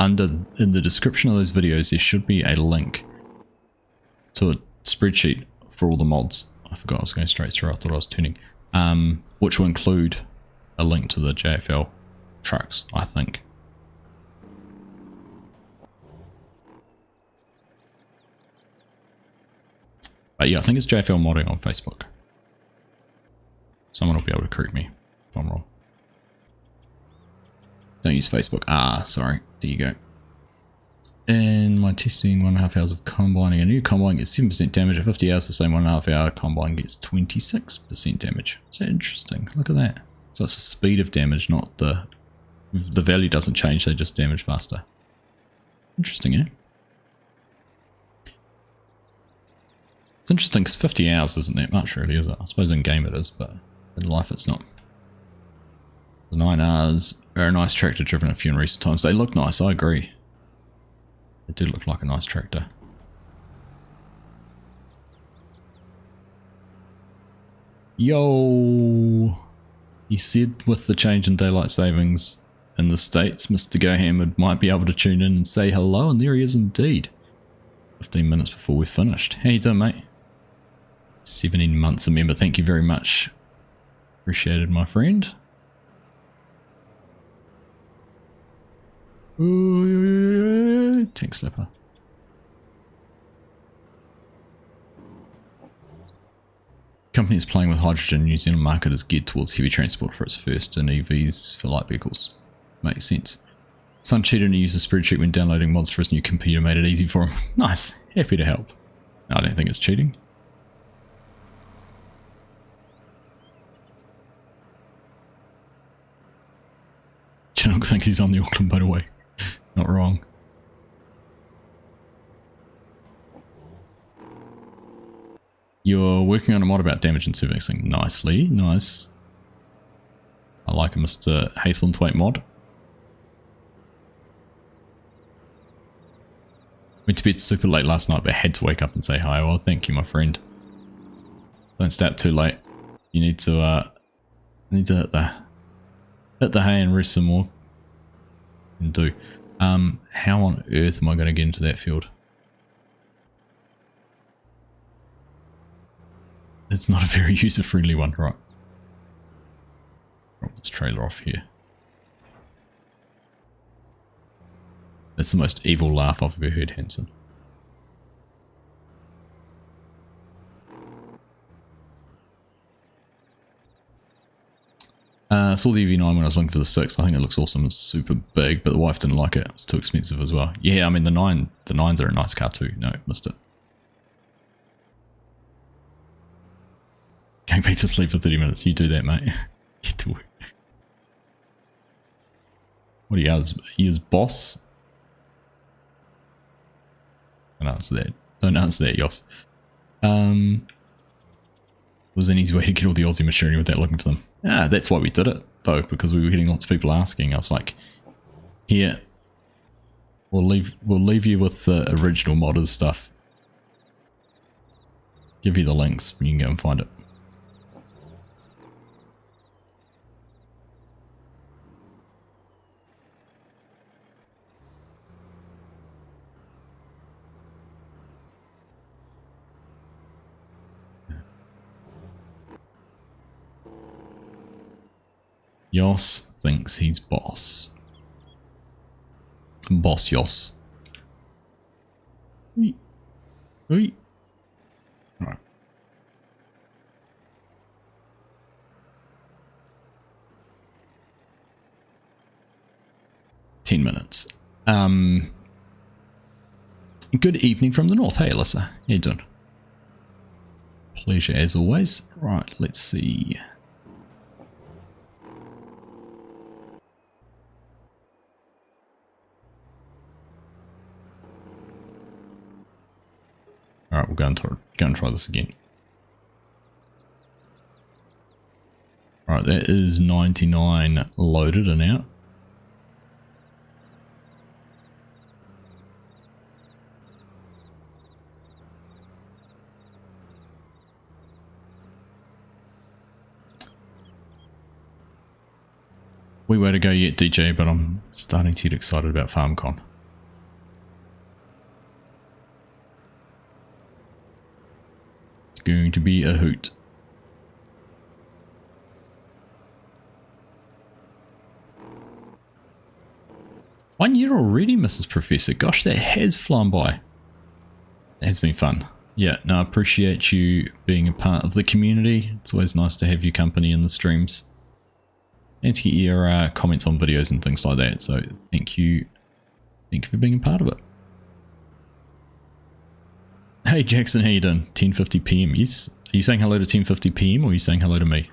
In the description of those videos, there should be a link to a spreadsheet for all the mods. I forgot I was going straight through. I thought I was turning. Which will include a link to the JFL trucks, I think. But yeah, I think it's JFL modding on Facebook. Someone will be able to correct me if I'm wrong. Don't use Facebook. Ah, sorry. There you go. In my testing, 1.5 hours of combining. A new combine gets 7% damage. At 50 hours, the same 1.5 hour combine gets 26% damage. Is that interesting? Look at that. So it's the speed of damage, not the The value doesn't change, they just damage faster. Interesting, eh? It's interesting because 50 hours isn't that much really, is it? I suppose in game it is, but in life it's not. The 9Rs are a nice tractor driven a few in recent times. They look nice, I agree. They do look like a nice tractor. Yo! He said with the change in daylight savings in the States, Mr. Gohammed might be able to tune in and say hello, and there he is indeed. 15 minutes before we're finished. How you doing, mate? 17 months a member, thank you very much. Appreciated, my friend. Ooh, tank slipper. Company is playing with hydrogen. New Zealand market is geared towards heavy transport for its first and EVs for light vehicles. Makes sense. Son cheated and used a spreadsheet when downloading mods for his new computer, made it easy for him. Nice, happy to help. No, I don't think it's cheating. Chinook thinks he's on the Auckland motorway. Not wrong. You're working on a mod about damage and servicing. Nicely, nice. I like a Mr. Haythornthwaite mod. Went to bed super late last night, but had to wake up and say hi. Well, thank you, my friend. Don't stay up too late. You need to hit the hay and rest some more. And do. How on earth am I going to get into that field? It's not a very user-friendly one, right? Drop this trailer off here. That's the most evil laugh I've ever heard, Hanson. Saw the EV9 when I was looking for the 6. I think it looks awesome. It's super big, but the wife didn't like it. It's too expensive as well. Yeah, I mean the 9s are a nice car too. No, missed it. Going back to sleep for 30 minutes. You do that, mate. Get to work. What are you? He is boss? Don't answer that. Don't answer that, Yoss. Was an easy way to get all the Aussie machinery without looking for them. Ah, that's why we did it, though, because we were getting lots of people asking. I was like, here, we'll leave you with the original modders stuff. Give you the links, you can go and find it. Yoss thinks he's boss. Boss Yoss. Oi. Oi. Alright. $10 minutes. Good evening from the north. Hey Alyssa, how you doing? Pleasure as always. Right, let's see. Alright, we'll go and try this again. Alright, that is 99 loaded and out. Wee way to go yet, DJ, but I'm starting to get excited about FarmCon. Going to be a hoot. One year already, Mrs. Professor. Gosh, that has flown by. It has been fun. Yeah, no, I appreciate you being a part of the community. It's always nice to have your company in the streams. And to get your comments on videos and things like that. So thank you. Thank you for being a part of it. Hey Jackson, how you doing? 10:50 PM. Yes. Are you saying hello to 10:50 PM or are you saying hello to me?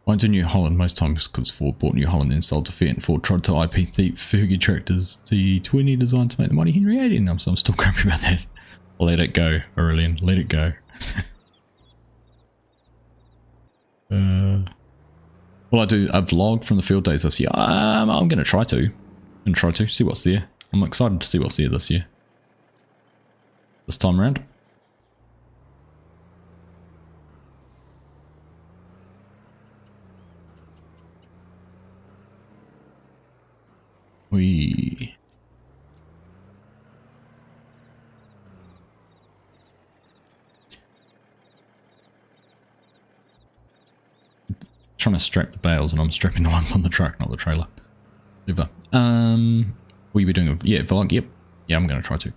Went to New Holland most times because Ford bought New Holland then sold to Fiat, and Ford tried to IP the Fergie tractors T20 designed to make the mighty Henry 80, and I'm still grumpy about that. Let it go, Aurelian, let it go. Will I do a vlog from the field days this year? I'm going to try to. See what's there. I'm excited to see what's there this year. This time around. Trying to strap the bales, and I'm strapping the ones on the truck, not the trailer. Super. Will you be doing a vlog? Yep. Yeah, I'm going to try to.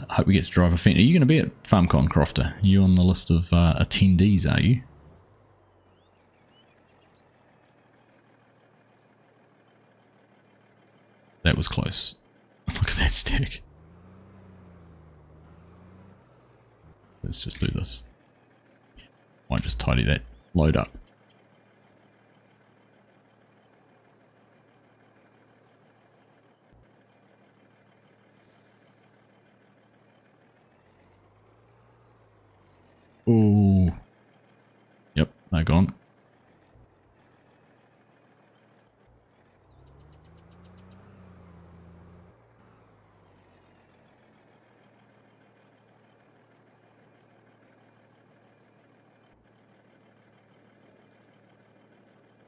Hope we get to drive a Fendt. Are you going to be at FarmCon, Crofter? You on the list of attendees, are you? That was close. Look at that stack. Let's just do this. Might just tidy that load up. Oh. Yep, they're gone.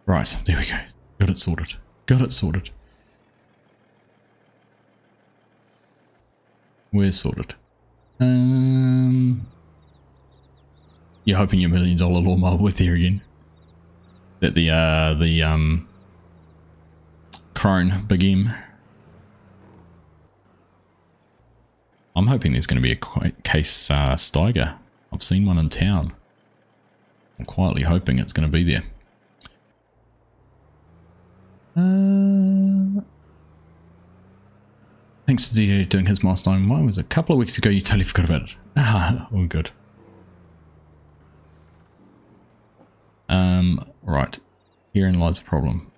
Right, there we go. Got it sorted. Got it sorted. We're sorted. You're hoping your $1 million lawnmower with there again? That the Crone Big M. I'm hoping there's going to be a case Steiger. I've seen one in town. I'm quietly hoping it's going to be there. Thanks to DJ doing his milestone. Mine was a couple of weeks ago. You totally forgot about it. All good. Right. Herein lies the problem.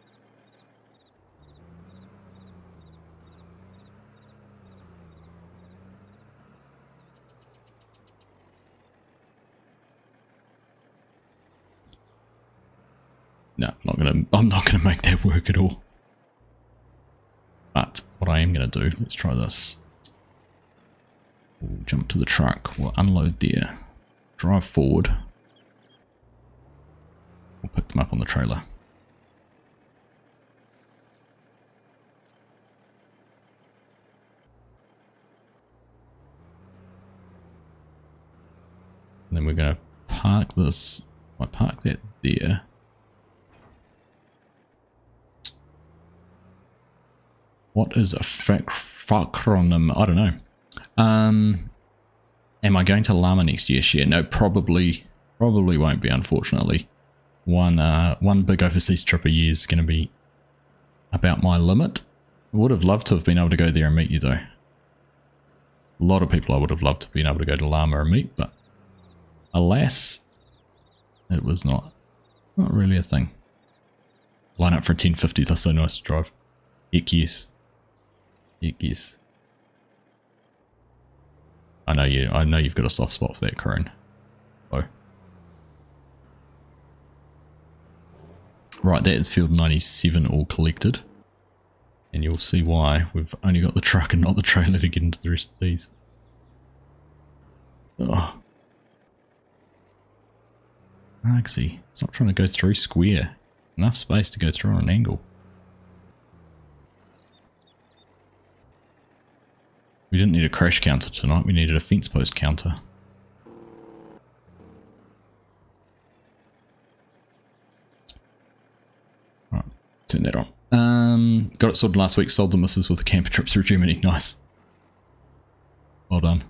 No, I'm not gonna make that work at all. But what I am gonna do, let's try this. We'll jump to the truck, we'll unload there, drive forward. We'll pick them up on the trailer. And then we're gonna park this, I park that there. What is a acronym? I don't know. Am I going to Llama next year? Share? No, probably won't be, unfortunately. One big overseas trip a year is going to be about my limit. I would have loved to have been able to go there and meet you though. A lot of people I would have loved to have been able to go to Llama and meet, but alas, it was not really a thing. Line up for a 1050, that's so nice to drive. Heck yes. Heck yes. I know you've got a soft spot for that, Corinne. Oh. Right, that is field 97 all collected. And you'll see why. We've only got the truck and not the trailer to get into the rest of these. Oh. Argsy, it's not trying to go through square. Enough space to go through on an angle. We didn't need a crash counter tonight, we needed a fence post counter. Alright, turn that on. Got it sorted last week, sold the missus with a camper trip through Germany. Nice. Well done.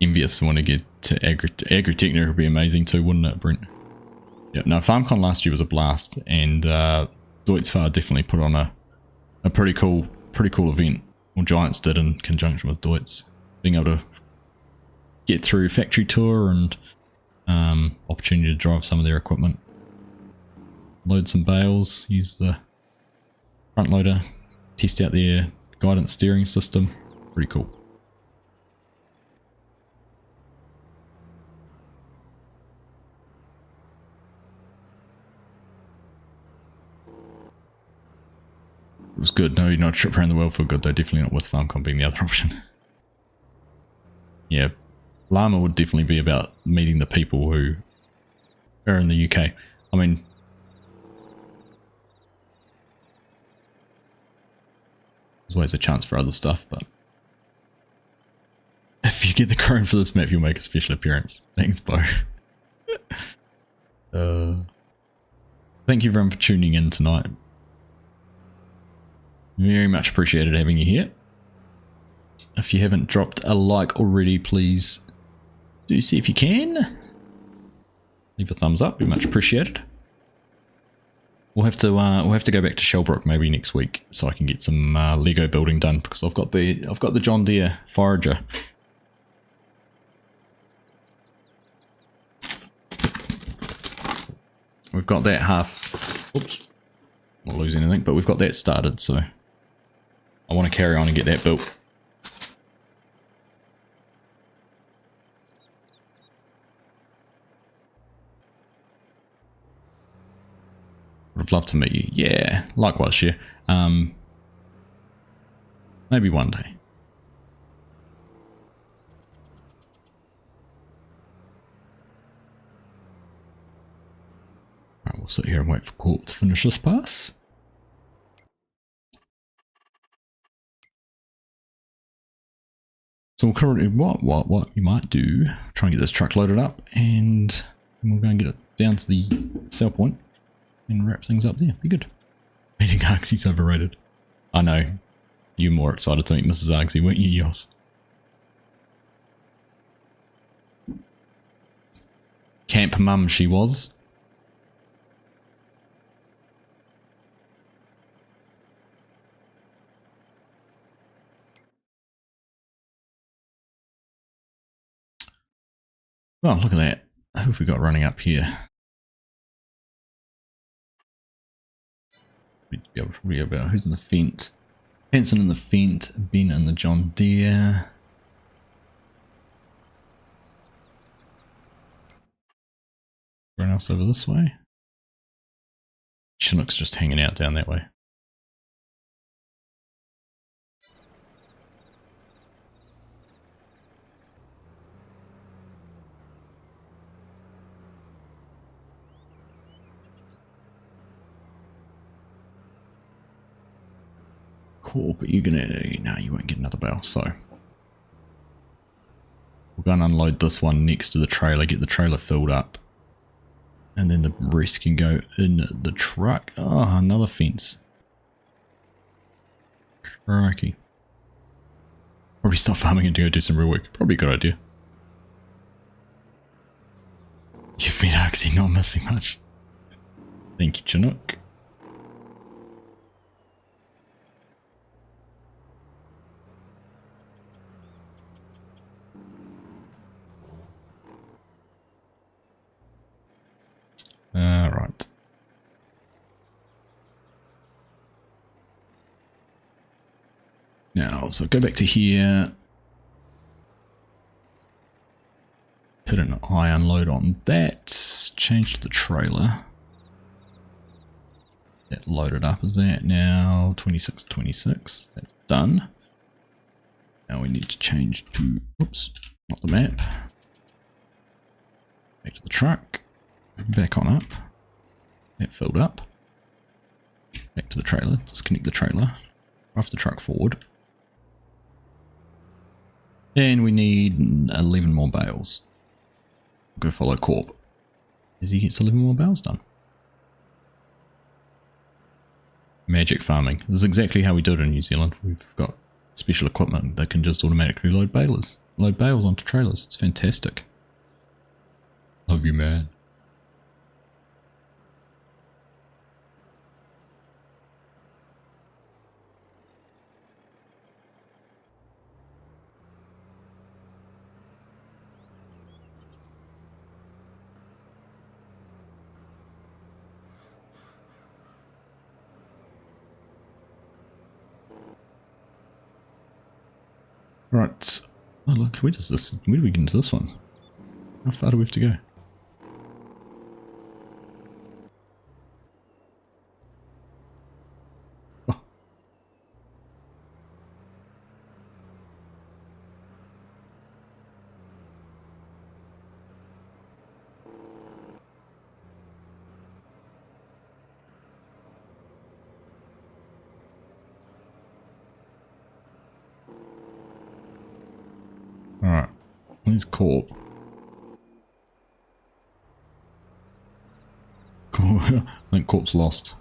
Envious, I want to get to Agritechnica would be amazing too, wouldn't it, Brent? Yeah, no, FarmCon last year was a blast, and Deutzfahr definitely put on a pretty cool event. Well, Giants did in conjunction with Deutz, being able to get through factory tour and opportunity to drive some of their equipment. load some bales, use the front loader, test out their guidance steering system. Pretty cool. It was good. No, not a trip around the world for good though. Definitely not with FarmCon being the other option. Yeah, Llama would definitely be about meeting the people who are in the UK. I mean, there's always a chance for other stuff, but if you get the crone for this map, you'll make a special appearance. Thanks, Bo. Thank you everyone for tuning in tonight. Very much appreciated having you here. If you haven't dropped a like already, please do see if you can. Leave a thumbs up, be much appreciated. We'll have to go back to Shellbrook maybe next week so I can get some Lego building done because I've got the John Deere forager. We've got that half. Oops, not lose anything, but we've got that started, so I want to carry on and get that built. Would have loved to meet you. Yeah, likewise, yeah. Maybe one day. Right, we'll sit here and wait for Court to finish this pass. So we'll currently, what you might do, try and get this truck loaded up, and we'll go and get it down to the sell point and wrap things up there. Be good. Meeting Argsy's overrated. I know. You're more excited to meet Mrs. Argsy, weren't you, Yos? Camp mum she was. Oh, look at that. Who have we got running up here? We'd be able to read about who's in the Fent. Hanson in the Fent, Ben in the John Deere. Everyone else over this way. Chinook's just hanging out down that way. Cool, but you're gonna, no, you won't get another bale, so we'll go and unload this one next to the trailer, get the trailer filled up, and then the rest can go in the truck. Oh, another fence. Crikey. Probably stop farming and to go do some real work. Probably a good idea. You've been actually not missing much. Thank you, Chinook. Right. Now, so go back to here. Put an eye unload on that. Change to the trailer. That loaded up, is that now 2626? That's done. Now we need to change to, oops, not the map. Back to the truck. Back on up. That filled up. Back to the trailer. Disconnect the trailer. Drive the truck forward. And we need 11 more bales. Go follow Corp as he gets 11 more bales done. Magic farming. This is exactly how we do it in New Zealand. We've got special equipment that can just automatically load bales onto trailers. It's fantastic. Love you, man. Right. Oh look, where do we get into this one? How far do we have to go? Oh. Alright. Where's Corp? I think Corp's lost.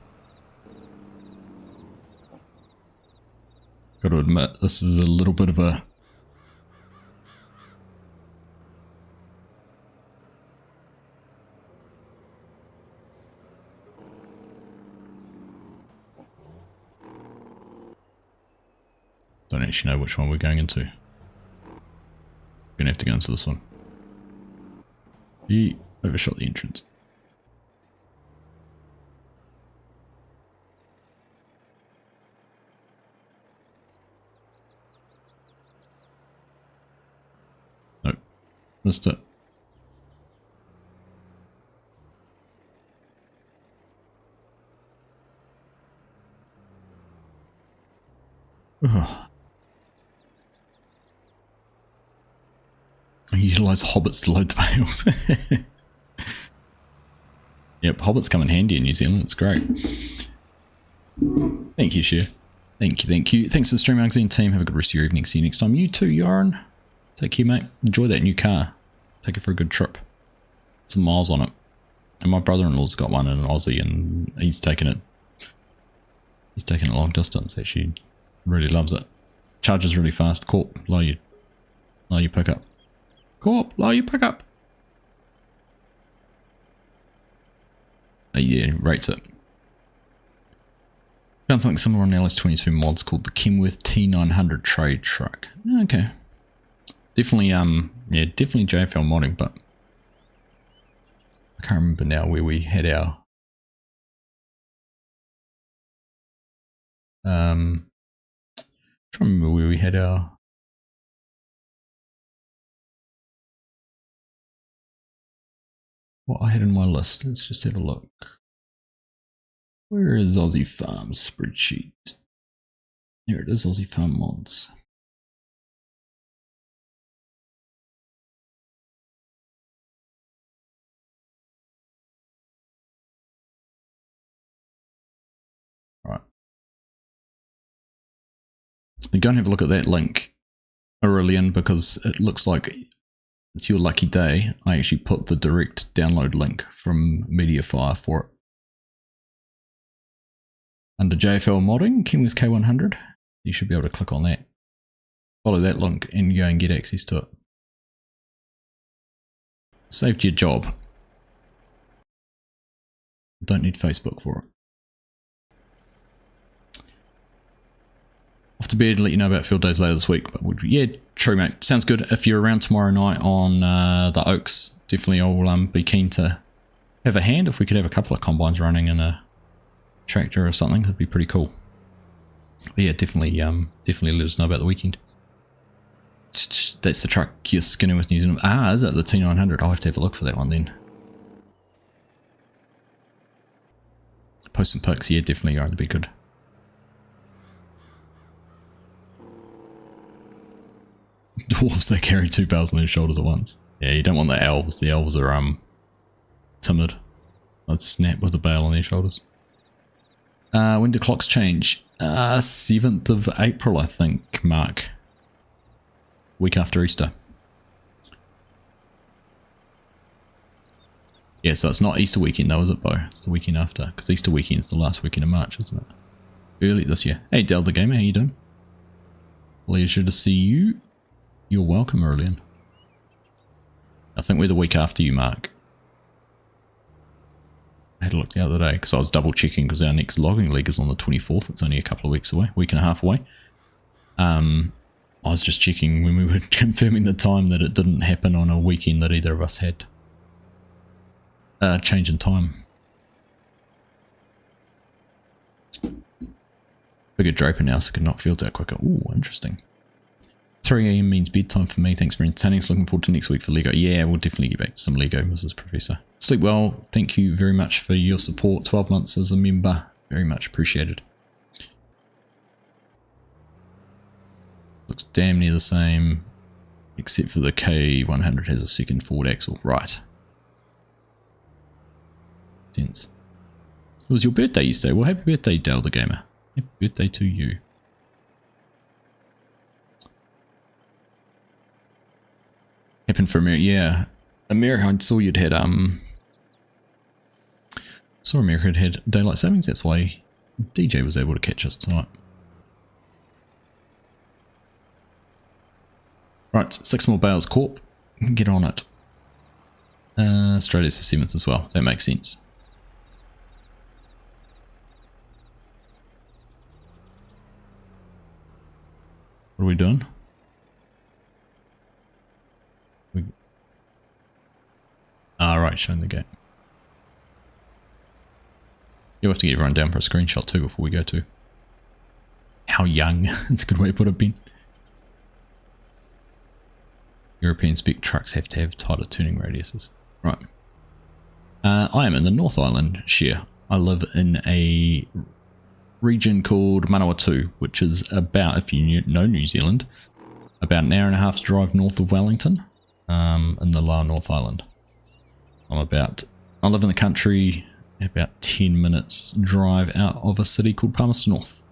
Got to admit, this is a little bit of a... Don't actually know which one we're going into. We're gonna have to go into this one. He overshot the entrance. Nope. Missed it. Ugh. Utilise hobbits to load the bales. Yep, hobbits come in handy in New Zealand. It's great. Thank you, Cher. Thank you, thank you. Thanks to the Stream Magazine team. Have a good rest of your evening. See you next time. You too, Yaron. Take care, mate. Enjoy that new car. Take it for a good trip. Some miles on it. And my brother-in-law's got one in an Aussie, and he's taken it. He's taken it long distance. Actually, really loves it. Charges really fast. Corp, lower your pickup. Corp, lower your pickup. Oh yeah, rates it. Found something similar on LS22 mods called the Kenworth T900 trade truck. Okay. Definitely, yeah, definitely JFL modding, but I can't remember now where we had our trying to remember where we had our what I had in my list. Let's just have a look. Where is Aussie Farm spreadsheet? Here it is, Aussie Farm mods. Right. You go and have a look at that link, Aurelian, because it looks like it's your lucky day. I actually put the direct download link from Mediafire for it. Under JFL modding, Kenworth K100, you should be able to click on that. Follow that link and go and get access to it. Saved your job. Don't need Facebook for it. Off to bed, let you know about field days later this week. But yeah, true, mate. Sounds good. If you're around tomorrow night on the Oaks, definitely I'll be keen to have a hand. If we could have a couple of combines running in a tractor or something, that'd be pretty cool. But yeah, definitely let us know about the weekend. That's the truck you're skinning with New Zealand. Ah, is it the T900? I'll have to have a look for that one then. Post some pics. Yeah, definitely are. That'd be good. Dwarves, they carry 2 bales on their shoulders at once. Yeah, you don't want the elves. The elves are timid. I'd snap with a bale on their shoulders. When do clocks change? 7th of April, I think, Mark. Week after Easter. Yeah, so it's not Easter weekend though, is it, Bo? It's the weekend after, because Easter weekend's the last weekend of March, isn't it? Early this year. Hey, Del the Gamer, how you doing? Pleasure to see you. You're welcome, Aurelian. I think we're the week after you, Mark. I had a look the other day, because I was double checking, because our next logging league is on the 24th. It's only a couple of weeks away, week and a half away. I was just checking when we were confirming the time that it didn't happen on a weekend that either of us had. Change in time. Bigger draper now, so it can knock fields out quicker. Ooh, interesting. 3 a.m. means bedtime for me. Thanks for entertaining us. Looking forward to next week for Lego. Yeah, we'll definitely get back to some Lego, Mrs. Professor. Sleep well. Thank you very much for your support. 12 months as a member. Very much appreciated. Looks damn near the same, except for the K100 has a second forward axle. Right. Sense. It was your birthday yesterday. Well, happy birthday, Dale the Gamer. Happy birthday to you. Happened for America. Yeah. America, I saw you'd had, saw America had daylight savings. That's why DJ was able to catch us tonight. Right, 6 more bales, Corp. Get on it. Australia's the 7th as well. That makes sense. What are we doing? Right, showing the gate. You'll have to get everyone down for a screenshot too before we go to. How young? That's a good way to put it, Ben. European spec trucks have to have tighter turning radiuses. Right. I am in the North Island share. I live in a region called Manawatu, which is about, if you know New Zealand, about an hour and a half's drive north of Wellington, in the lower North Island. I live in the country, about 10 minutes drive out of a city called Palmerston North.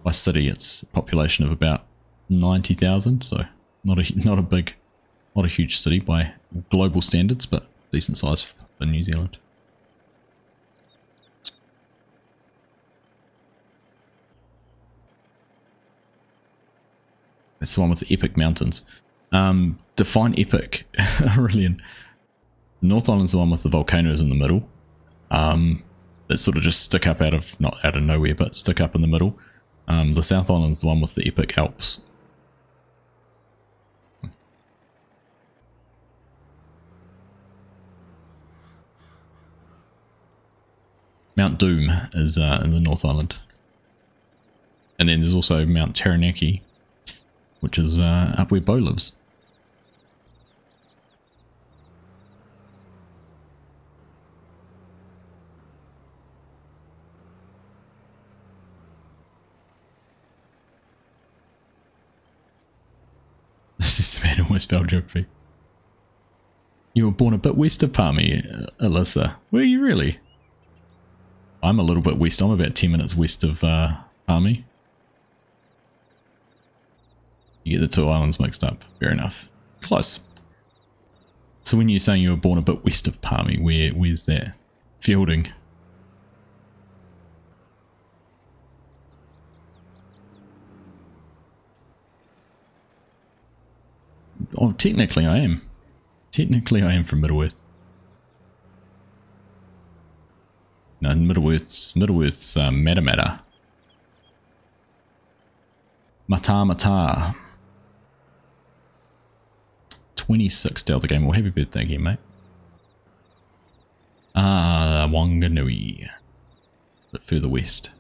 By city, it's a population of about 90,000, so not a huge city by global standards, but decent size for New Zealand. It's the one with the epic mountains. Define epic, Aurelian. North Island's the one with the volcanoes in the middle. That sort of just stick up not out of nowhere, but stick up in the middle. The South Island's the one with the epic Alps. Mount Doom is in the North Island. And then there's also Mount Taranaki, which is up where Bo lives. This man almost failed geography. You were born a bit west of Palmy, Alyssa. Were you really? I'm a little bit west. I'm about 10 minutes west of Palmy. You get the two islands mixed up. Fair enough. Close. So when you're saying you were born a bit west of Palmy, where's that? Fielding. Oh, technically I am. Technically I am from Middle-earth. No, Middle-earth's Matamata. Mata. 26 Delta Game. Well, happy birthday again, mate. Wanganui. A bit further west.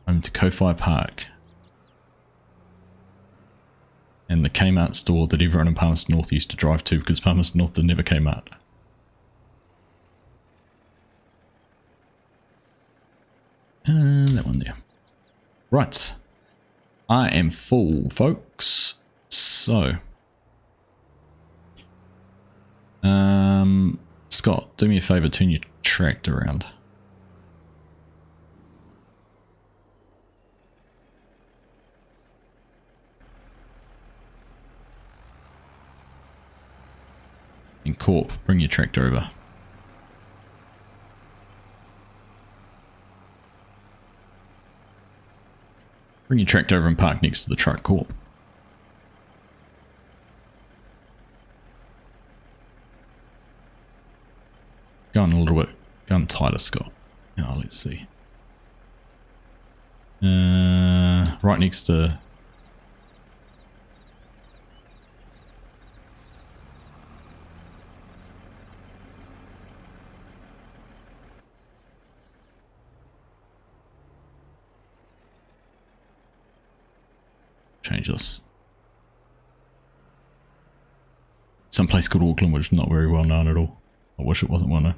Home to Ko-Fi Park. And the Kmart store that everyone in Palmerston North used to drive to because Palmerston North had never Kmart. That one there. Right. I am full, folks. So. Scott, do me a favour, turn your tractor around. And Corp, bring your tractor over. Bring your tractor over and park next to the truck, Corp. Go on a little bit. Go on tighter, Scott. Oh, let's see. Right next to... change this. Some place called Auckland, which is not very well known at all. I wish it wasn't well known.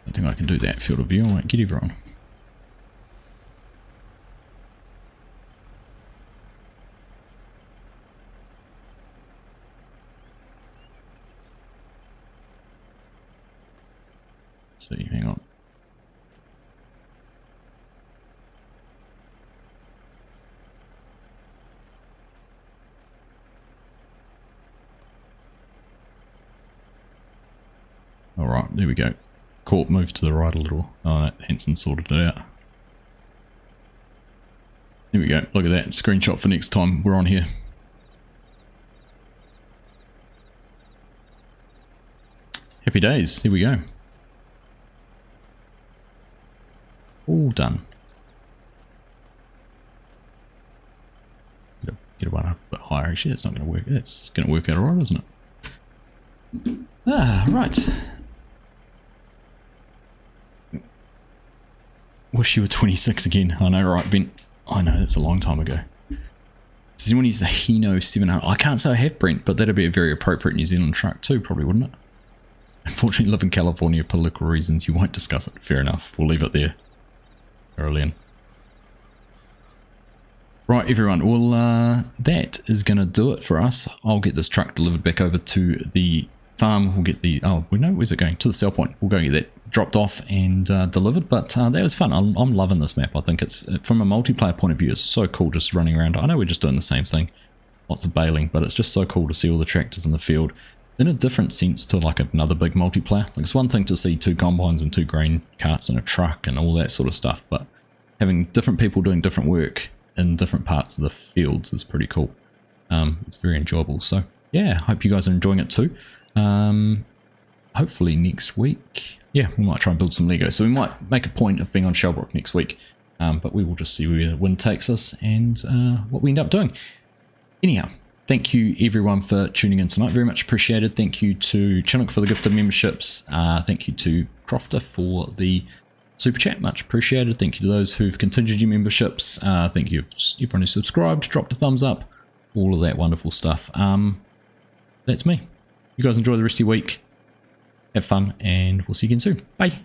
I think I can do that field of view. I won't get everyone. See, hang on. All right, there we go. Court moved to the right a little. Oh, that Hanson sorted it out. There we go. Look at that. Screenshot for next time we're on here. Happy days. Here we go. All done. Get one up a bit higher. Actually, it's not going to work. It's going to work out alright, isn't it? Ah, right. Wish you were 26 again. I know, right, Ben? I know, that's a long time ago. Does anyone use the Hino 700? I can't say I have, Brent, but that'd be a very appropriate New Zealand truck too, probably, wouldn't it? Unfortunately, live in California for political reasons. You won't discuss it. Fair enough. We'll leave it there. Aurelian. Right, everyone. Well, that is going to do it for us. I'll get this truck delivered back over to the farm. We'll get the... Oh, we know where's it going? To the sell point. We'll go get that dropped off and delivered. But that was fun. I'm loving this map. I think it's, from a multiplayer point of view, it's so cool just running around. I know we're just doing the same thing. Lots of baling, but it's just so cool to see all the tractors in the field in a different sense to like another big multiplayer. Like, it's one thing to see 2 combines and 2 grain carts and a truck and all that sort of stuff, but having different people doing different work in different parts of the fields is pretty cool. It's very enjoyable. So yeah, hope you guys are enjoying it too. Hopefully next week, yeah, we might try and build some Lego. So we might make a point of being on Shellbrook next week, but we will just see where the wind takes us and what we end up doing. Anyhow, thank you everyone for tuning in tonight. Very much appreciated. Thank you to Chinook for the gifted memberships. Thank you to Crofter for the super chat. Much appreciated. Thank you to those who've continued your memberships. Thank you everyone who subscribed, dropped a thumbs up, all of that wonderful stuff. That's me. You guys enjoy the rest of your week. Have fun, and we'll see you again soon. Bye.